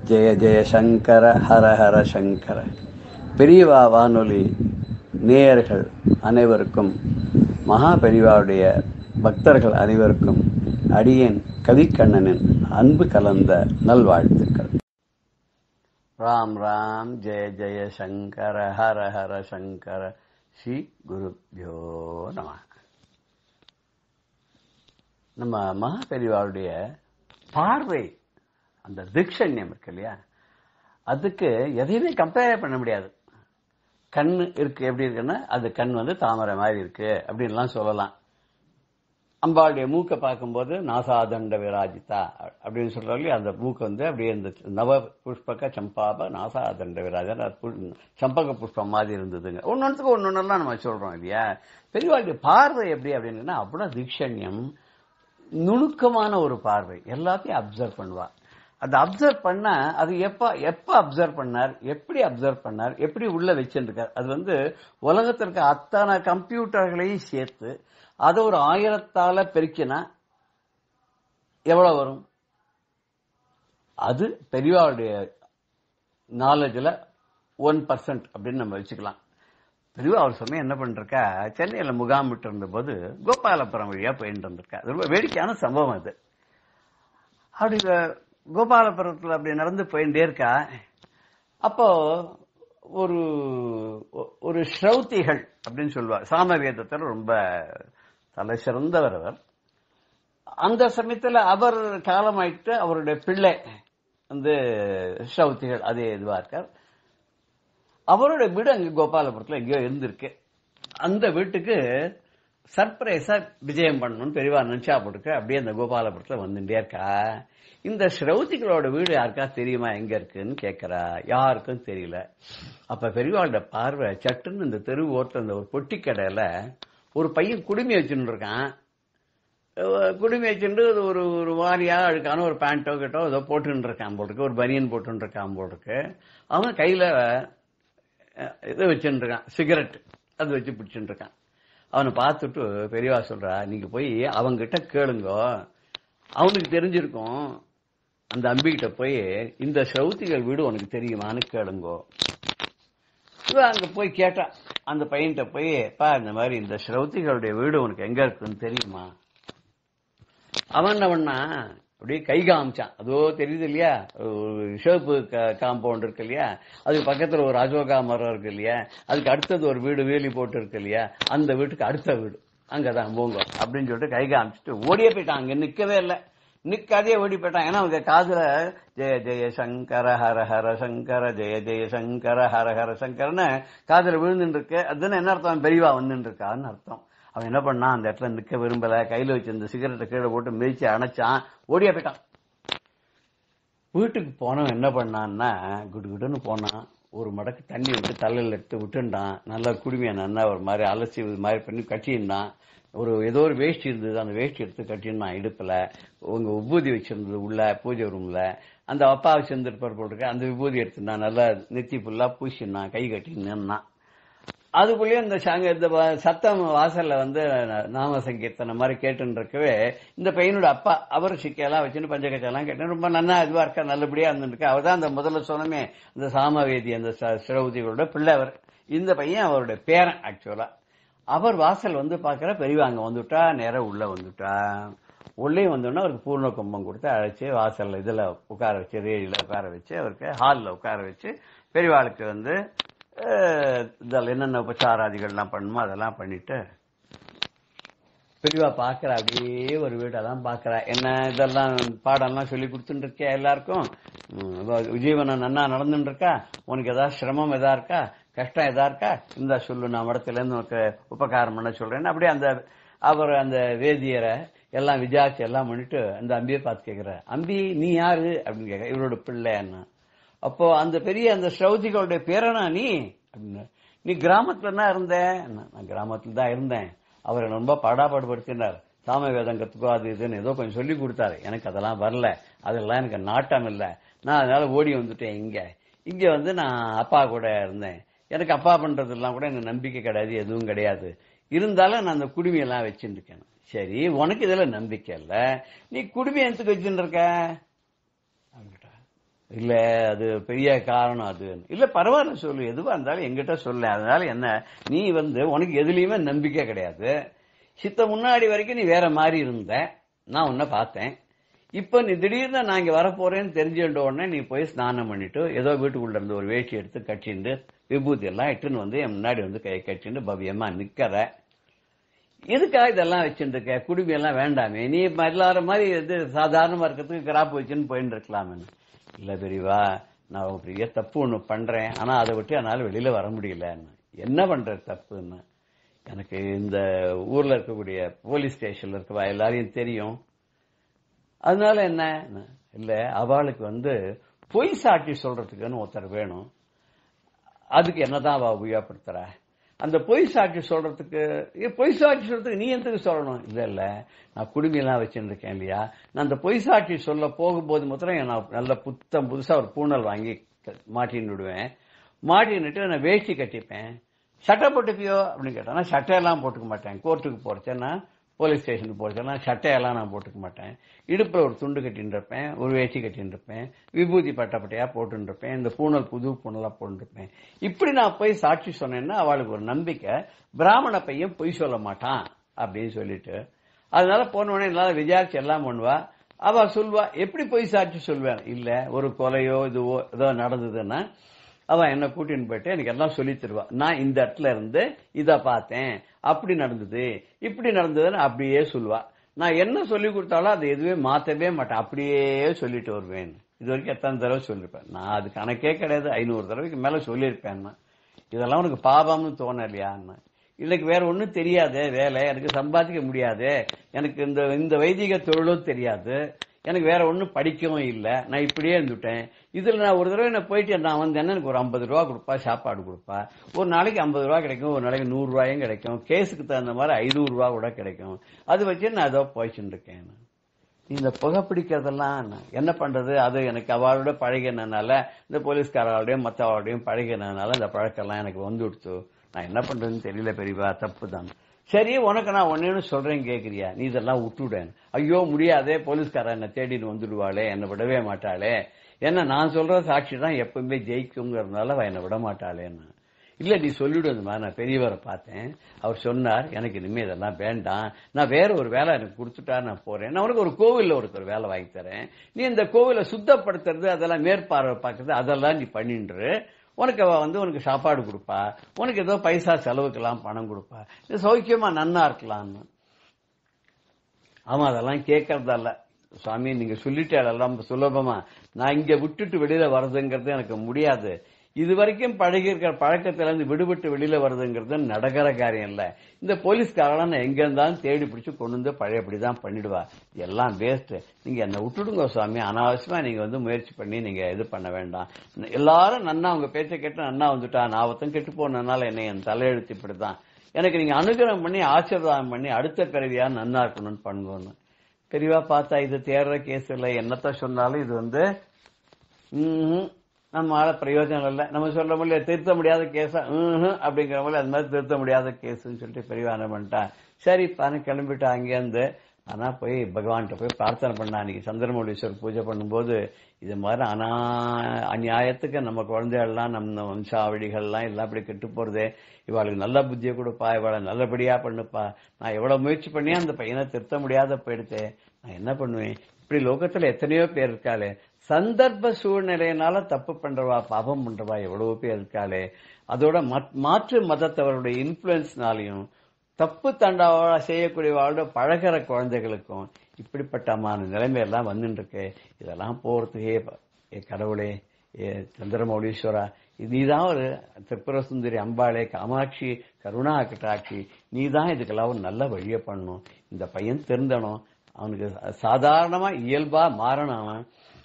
ஜெய ஜெய சங்கர, ஹர ஹர சங்கர. பெரியவா வானொலி நேயர்கள் அனைவருக்கும், மகா பெரியவாவுடைய பக்தர்கள் அனைவருக்கும் அடியேன் கவிக்கண்ணனின் அன்பு கலந்த நல்வாழ்த்துக்கள். ராம் ராம். ஜெய ஜெய சங்கர, ஹர ஹர சங்கர. ஸ்ரீ குருப்யோ நமஹ. நம்ம மகா பெரியவாவுடைய பார்வை, அந்த திக்ஷண்யம் இருக்கு இல்லையா, அதுக்கு எதையுமே கம்பேர் பண்ண முடியாது. கண் இருக்கு, எப்படி இருக்குன்னா அது கண் தாமரை மாதிரி இருக்கு அப்படின்லாம் சொல்லலாம். அம்பாளுடைய மூக்கை பார்க்கும்போது நாசாதண்ட விராஜிதா அப்படின்னு சொல்றாங்க. அந்த மூக்கு அப்படியே இந்த நவ புஷ்பக சம்பாப நாசாதண்ட விராஜன், சம்பக புஷ்பம் மாதிரி இருந்ததுங்க. ஒன்னொன்னுக்கு ஒன்னொன்னெல்லாம் நம்ம சொல்றோம் இல்லையா. பெரியவாளுடைய பார்வை எப்படி அப்படின்னா அவ்வளவு திக்ஷண்யம், நுணுக்கமான ஒரு பார்வை. எல்லாத்தையும் அப்சர்வ் பண்ணுவா. அதை அப்சர்வ் பண்ண அது எப்ப அப்சர்வ் பண்ணார், எப்படி அப்சர்வ் பண்ணார், எப்படி உள்ள வச்சிருக்கார், அது உலகத்திற்கு அத்தனை கம்ப்யூட்டர்களையும் சேர்த்து அதை ஒரு 1000ஆல பெருக்கினா எவ்வளவு வரும்? அது பெரியவாளுடைய நாலேஜ்ல 1% அப்படின்னு நம்ம வச்சுக்கலாம். பெரியவா அவர் சொன்ன என்ன பண்ணிருக்கா, சென்னையில முகாமிட்டு இருந்த போது கோபாலபுரம் வழியா போயிட்டு இருந்திருக்கா. அது ரொம்ப வேடிக்கையான சம்பவம் அது. அப்படி கோபாலபுரத்துல அப்படி நடந்து போயிட்டே இருக்கா. அப்போ ஒரு ஒரு ஸ்ரௌத்திகள் அப்படின்னு சொல்லுவார். சாமவேதத்தில் ரொம்ப தலை சிறந்தவர் அவர். அந்த சமயத்துல அவர் காலமாயிட்டு அவருடைய பிள்ளை ஸ்ரௌத்திகள் அதே இதுவா இருக்கார். அவருடைய வீடு அங்க கோபாலபுரத்துல எங்கேயோ இருந்திருக்கு. அந்த வீட்டுக்கு சர்ப்ரைஸா விஜயம் பண்ணணும்னு பெரியவா நினைச்சா போட்டுக்க அப்படியே அந்த கோபாலபுரத்துல வந்துட்டே இருக்கா. இந்த ஸ்ரௌதிகளோட வீடு யாருக்கா தெரியுமா எங்க இருக்குன்னு கேட்கறா. யாருக்கும் தெரியல. அப்ப பெரியவாளோட பார்வை சட்டுன்னு இந்த தெரு ஓட்ட அந்த ஒரு பொட்டி கடையில ஒரு பையன் குடுமி வச்சுட்டு இருக்கான். குடுமி வச்சுட்டு ஒரு ஒரு வாரியா அழுக்கான ஒரு பேண்டோ கிட்டோ ஏதோ போட்டுன்னு இருக்கான் போட்டுருக்கு, ஒரு பனியன் போட்டுன்னு இருக்கான் போட்டுருக்கு. அவன் கையில இதை வச்சுட்டு இருக்கான், சிகரெட் அது வச்சு பிடிச்சுட்டு இருக்கான். அவனை பார்த்துட்டு பெரியவா சொல்றா, நீங்க போய் அவங்கிட்ட கேளுங்க, அவனுக்கு தெரிஞ்சிருக்கும். அந்த அம்பிகிட்ட போய் இந்த ஸ்ரௌதிகள் வீடு உனக்கு தெரியுமான்னு கேளுங்கோ. இவன் அங்க போய் கேட்டான். அந்த பையன்கிட்ட போய், பா இந்த மாதிரி இந்த ஸ்ரௌதிகளுடைய வீடு உனக்கு எங்க இருக்குன்னு தெரியுமா? அவன் என்ன பண்ணா, அப்படியே கை காமிச்சான். அதோ தெரியுது இல்லையா, ஒரு ஷேப்பு காம்பவுண்ட் இருக்கு இல்லையா, அதுக்கு பக்கத்துல ஒரு அசோகா மரம் இருக்கு இல்லையா, அதுக்கு அடுத்தது ஒரு வீடு வேலி போட்டு இருக்கு இல்லையா, அந்த வீட்டுக்கு அடுத்த வீடு அங்கதான் போங்க அப்படின்னு சொல்லிட்டு கை காமிச்சிட்டு ஓடியே போயிட்டான். அங்க நிக்கவே இல்லை, நிக்காதே ஓடி போயிட்டான். ஏன்னா அவங்க காதுல ஜெய ஜெய சங்கர ஹர ஹர சங்கர, ஜெய ஜெய சங்கர ஹர ஹர சங்கர்னு காதுல விழுந்துட்டு இருக்கு. அதுன்னு என்ன அர்த்தம், பெரியவா வந்துட்டு இருக்கான்னு அர்த்தம். அவன் என்ன பண்ணான், அந்த இடத்துல நிக்க விரும்பல, கையில வச்சிருந்த சிகரெட்டை கீழே போட்டு மிதிச்சு அணைச்சான், ஓடியா போயிட்டான். வீட்டுக்கு போனவன் என்ன பண்ணான்னா, குடுகுடுன்னு போனான், ஒரு மடக்கு தண்ணி விட்டு தலையில எடுத்து விட்டுண்டான். நல்லா குடுமையா நல்லா ஒரு மாதிரி அலசி இது மாதிரி பண்ணி கட்டியிருந்தான். ஒரு ஏதோ ஒரு வேஷ்டி இருந்தது, அந்த வேஷ்டி எடுத்து கட்டியிருந்தான் இடுப்புல. உங்க விபூதி வச்சிருந்தது உள்ள பூஜை ரூம்ல, அந்த அப்பா வச்சிருந்திருப்பார் போட்டிருக்க அந்த விபூதி எடுத்துனான், நல்லா நெத்தி ஃபுல்லா பூசினான், கை கட்டி நின்னான். அதுக்குள்ளேயே இந்த சத்தம் வாசல்ல நாம சங்கீர்த்தனை மாதிரி கேட்டுன்னு இருக்கவே இந்த பையனோட அப்பா அவர் சிக்கையெல்லாம் வச்சுன்னு பஞ்சகச்செல்லாம் கேட்டேன். ரொம்ப நல்லா இதுவா இருக்கா, நல்லபடியா இருந்துருக்கு. அவர் தான் அந்த முதல்ல சொன்னமே அந்த சாமவேதி, அந்த ஸ்ரௌதிகளோட பிள்ளை அவர். இந்த பையன் அவருடைய பேரன் ஆக்சுவலா. அவர் வாசல் பாக்குற பெரியவா அங்க வந்துட்டா, நேரம் உள்ள வந்துட்டா. உள்ளே வந்தோன்னா அவருக்கு பூர்ண கும்பம் கொடுத்து அழைச்சி வாசல்ல இதுல உட்கார வச்சு, ரேடியில உட்கார வச்சு, அவருக்கு ஹாலில் உட்கார வச்சு பெரியவாளுக்கு இதில் என்னென்ன உபச்சாராதிகள்லாம் பண்ணுமோ அதெல்லாம் பண்ணிட்டு பெரியவா பாக்குறா. அப்படியே ஒரு வீடெல்லாம் பாக்குறா. என்ன இதெல்லாம் பாடம்லாம் சொல்லி கொடுத்துட்டு இருக்கியா எல்லாருக்கும், ஜீவனம் நன்னா நடந்துட்டு இருக்கா, உனக்கு ஏதாவது சிரமம் எதா இருக்கா, கஷ்டம் எதா இருக்கா, இந்த சொல்லு, நான் இடத்துல இருந்து உனக்கு உபகாரம் பண்ண சொல்றேன். அப்படியே அவர் அந்த வேதியரை எல்லாம் விசாரிச்சு எல்லாம் பண்ணிட்டு அந்த அம்பியை பார்த்து கேட்கிற, அம்பி நீ யாரு அப்படின்னு கேட்க, இவரோட பிள்ளைன்னா. அப்போ அந்த பெரிய அந்த ஸ்ரௌதிகளுடைய பேரனா நீ அப்படின்னு, நீ கிராமத்துல தான் இருந்தேன். நான் கிராமத்துல தான் இருந்தேன். அவரை ரொம்ப பாடாபாடுபடுத்தினார். சாம வேதம் கத்துக்கோ அது இதுன்னு ஏதோ கொஞ்சம் சொல்லி கொடுத்தாரு. எனக்கு அதெல்லாம் வரல, அதெல்லாம் எனக்கு நாட்டம் இல்லை. நான் அதனால ஓடி வந்துட்டேன். இங்க வந்து நான் அப்பா கூட இருந்தேன். எனக்கு அப்பா பண்றதெல்லாம் கூட எனக்கு நம்பிக்கை கிடையாது, எதுவும் கிடையாது. இருந்தாலும் நான் அந்த குடுமையெல்லாம் வச்சுட்டு இருக்கேன். சரி, உனக்கு இதுல நம்பிக்கை இல்ல, நீ குடுமையை எதுக்கு வச்சுட்டு இருக்க? இல்ல அது பெரிய காரணம் அது. இல்ல பரவாயில்ல சொல்லு, எதுவா இருந்தாலும் எங்கிட்ட சொல்லு. அதனால என்ன, நீ வந்து உனக்கு எதுலயுமே நம்பிக்கை கிடையாது. சித்த முன்னாடி வரைக்கும் நீ வேற மாதிரி இருந்த, நான் உன்னை பார்த்தேன். இப்ப நீ திடீர்னு நான் இங்க வரப்போறேன்னு தெரிஞ்சுட்ட உடனே நீ போய் ஸ்நானம் பண்ணிட்டு ஏதோ வீட்டுக்குள்ள இருந்து ஒரு வேஷ்டி எடுத்து கட்டிண்டு விபூதி எல்லாம் இட்டுன்னு வந்து என் முன்னாடி வந்து கை கட்டிண்டு பவ்யமா நிக்கிற. எதுக்காக இதெல்லாம் வச்சுட்டு இருக்க? குடுமையெல்லாம் வேண்டாமே, நீ எல்லாரும் மாதிரி இது சாதாரணமா இருக்கிறதுக்கு கிராப் வச்சுன்னு போயிட்டு இருக்கலாமே. இல்ல பெரியவா, நான் ஒரு பெரிய தப்பு ஒண்ணு பண்றேன், ஆனா அதை விட்டு என்னால வெளியில வர முடியல. என்ன பண்ற தப்புன்னு? எனக்கு இந்த ஊர்ல இருக்கக்கூடிய போலீஸ் ஸ்டேஷன்ல இருக்கவா எல்லாரையும் தெரியும். அதனால என்ன இல்ல, அவளுக்கு வந்து பொய் சாட்சி சொல்றதுக்குன்னு ஒருத்தர் வேணும். அதுக்கு என்னதான் அவ உபயோகப்படுத்துற? அந்த பொய் சாட்சி சொல்றதுக்கு நீ எதுக்கு சொல்லணும்? இல்ல நான் குடுமையெல்லாம் வச்சுட்டு இருக்கேன் இல்லையா, நான் அந்த பொய் சாட்சி சொல்ல போகும்போது மாத்திரம் நான் நல்ல புதுசா ஒரு பூணல் வாங்கி மாட்டின்னு விடுவேன். மாட்டின்னுட்டு நான் வேஷ்டி கட்டிப்பேன். சட்டை போட்டுப்பியோ அப்படின்னு கேட்டா, நான் சட்டையெல்லாம் போட்டுக்க மாட்டேன். கோர்ட்டுக்கு போறச்சேன்னா, போலீஸ் ஸ்டேஷனுக்கு போறச்சேன்னா சட்டையெல்லாம் நான் போட்டுக்க மாட்டேன். இடுப்புல ஒரு துண்டு கட்டின்னு இருப்பேன், ஒரு வேஷ்டி கட்டின்னு இருப்பேன், விபூதி பட்டையா போட்டுன்னு இருப்பேன், இந்த பூணல் புது பூணலா போட்டுருப்பேன். இப்படி நான் போய் சாட்சி சொன்னேன்னா அவளுக்கு ஒரு நம்பிக்கை, பிராமண பையன் பொய் சொல்ல மாட்டான் அப்படின்னு சொல்லிட்டு, அதனால போன உடனே என்னால விசாரிச்சு எல்லாம் பண்ணுவா. அவ சொல்வா, எப்படி பொய் சாட்சி சொல்வேன்? இல்ல ஒரு கொலையோ இதுவோ ஏதோ நடந்ததுன்னா அவன் என்ன கூட்டின்னு போயிட்டு எனக்கு எல்லாம் சொல்லி தருவா. நான் இந்த இடத்துல இருந்து இத பார்த்தேன், அப்படி நடந்தது, இப்படி நடந்ததுன்னு அப்படியே சொல்லுவா. நான் என்ன சொல்லி கொடுத்தாலும் அதை எதுவே மாத்தவே மாட்டேன், அப்படியே சொல்லிட்டு வருவேன். இது வரைக்கும் எத்தனை தடவை சொல்லிருப்பேன் நான், அது கணக்கே கிடையாது, 500 தடவைக்கு மேல சொல்லியிருப்பேன். இதெல்லாம் உனக்கு பாவம்னு தோணலையா? எனக்கு வேற ஒண்ணும் தெரியாது, வேலை எனக்கு சம்பாதிக்க முடியாது, எனக்கு இந்த வைதிக தொழிலும் தெரியாது, எனக்கு வேற ஒன்னும் படிக்கவும் இல்லை, நான் இப்படியே இருந்துட்டேன். இதுல நான் ஒரு தடவை நான் போயிட்டு நான் வந்து என்ன, எனக்கு ஒரு 50 ரூபா கொடுப்பா, சாப்பாடு கொடுப்பா. ஒரு நாளைக்கு 50 ரூபா கிடைக்கும், ஒரு நாளைக்கு 100 ரூபாயும் கிடைக்கும், கேஸுக்கு தகுந்த மாதிரி 500 ரூபா கூட கிடைக்கும். அது வச்சு நான் ஏதோ போயிச்சுட்டு இருக்கேன். இந்த புகை பிடிக்கிறதெல்லாம் என்ன பண்றது? அது எனக்கு அவளோட பழகினதுனால, இந்த போலீஸ்காரோடையும் மற்றவளோடையும் பழகினதுனால இந்த பழக்கெல்லாம் எனக்கு வந்து கொடுத்து, நான் என்ன பண்றதுன்னு தெரியல பெரியவா, தப்பு தான். சரி, உனக்கு நான் ஒன்னு சொல்றேன் கேக்குறியா? நீ இதெல்லாம் விட்டுவிடேன். ஐயோ முடியாதே, போலீஸ்காரன் என்ன தேடின்னு வந்துடுவாளே, என்னை விடவே மாட்டாளே, ஏன்னா நான் சொல்ற சாட்சி தான் எப்பவுமே ஜெயிக்குங்கிறதுனால என்னை விட மாட்டாளேன்னு. இல்ல நீ சொல்லிடுமா, நான் பெரியவரை பார்த்தேன், அவர் சொன்னார் எனக்கு இனிமே இதெல்லாம் வேண்டாம், நான் வேற ஒரு வேலை எனக்கு கொடுத்துட்டா நான் போறேன், நான் உனக்கு ஒரு கோவில்ல ஒரு வேலை வாங்கி தரேன், நீ இந்த கோவிலை சுத்தப்படுத்துறது அதெல்லாம் மேற்பார்வை பார்க்கறது அதெல்லாம் நீ பண்ணின்று, உனக்கு வந்து உனக்கு சாப்பாடு கொடுப்பா, உனக்கு ஏதோ பைசா செலவுக்கெல்லாம் பணம் கொடுப்பா, இது சௌக்கியமா நன்னா இருக்கலாம்னு. ஆமா அதெல்லாம் கேட்கறதல்ல சுவாமி, நீங்க சொல்லிட்டேன் சுலபமா, நான் இங்க விட்டுட்டு வெளியில வர்றதுங்கிறது எனக்கு முடியாது. இது வரைக்கும் பழகி இருக்கிற பழக்கத்துல இருந்து விடுபட்டு வெளியில வருதுங்கிறது நடக்கிற காரியம் இல்ல. இந்த போலீஸ்காரெல்லாம் நான் எங்க இருந்தாலும் தேடி பிடிச்சு கொண்டு வந்து பழையபடிதான் பண்ணிடுவா, எல்லாம் வேஸ்ட். நீங்க என்ன விட்டுடுங்க சுவாமி, அனாவசியமா நீங்க வந்து முயற்சி பண்ணி நீங்க இது பண்ண வேண்டாம். எல்லாரும் நன்னா உங்க பேச்ச கேட்டு நன்னா வந்துட்டா, நான் கெட்டு போனதுனால என்ன என் தலையெழுத்து இப்படிதான், எனக்கு நீங்க அனுகிரகம் பண்ணி ஆசீர்வாதம் பண்ணி அடுத்த பிறவியா நன்னா இருக்கணும்னு பண்ணுவோன்னு. தெளிவா பார்த்தா இது தேடுற கேஸ் இல்ல, என்னத்த சொன்னாலும் இது வந்து நம்மளால பிரயோஜனம் இல்லை. நம்ம சொல்ற முடியல திருத்த முடியாத கேஸா அப்படிங்கிற மாதிரி அது மாதிரி திருத்த முடியாத கேஸ்ன்னு சொல்லிட்டு பெரியவா என்ன பண்ணிட்டா, சரி பாரு கிளம்பிட்டா அங்கேருந்து. ஆனா போய் பகவான்கிட்ட போய் பிரார்த்தனை பண்ணா. அன்னைக்கு சந்திரமௌலீஸ்வரர் பூஜை பண்ணும்போது இது மாதிரி அநியாயத்துக்கு நம்ம குழந்தைகள்லாம் நம்ம வம்சாவழிகள்லாம் எல்லாம் இப்படி கெட்டு போறதே, இவாளுக்கு நல்ல புத்தியை கொடுப்பா, இவாளை நல்லபடியா பண்ணுப்பா, நான் எவ்வளவு முயற்சி பண்ணியா அந்த பையனை திருத்த முடியாத போயிடுத்தே, நான் என்ன பண்ணுவேன்? இப்படி லோகத்துல எத்தனையோ பேர் இருக்காளே, சந்தர்ப்ப சூழ்நிலையினால தப்பு பண்றவா பாபம் பண்றவா எவ்வளவு பேர் இருக்காளே, அதோட மாற்று மதத்தவருடைய இன்ஃபுளுன்ஸ்னாலையும் தப்பு தண்டாவோட செய்யக்கூடியவாளோட பழகிற குழந்தைகளுக்கும் இப்படிப்பட்டமான நிலைமையெல்லாம் வந்துட்டு இருக்கு. இதெல்லாம் போறதுக்கே கடவுளே, சந்திரமௌலீஸ்வரா, நீதான் ஒரு திரிபுர சுந்தரி அம்பாளே, காமாட்சி, கருணா கட்டாட்சி, நீதான் இதுக்கெல்லாம் ஒரு நல்ல வழியை பண்ணணும். இந்த பையன் திருந்தணும், அவனுக்கு சாதாரணமா இயல்பா மாறணும்.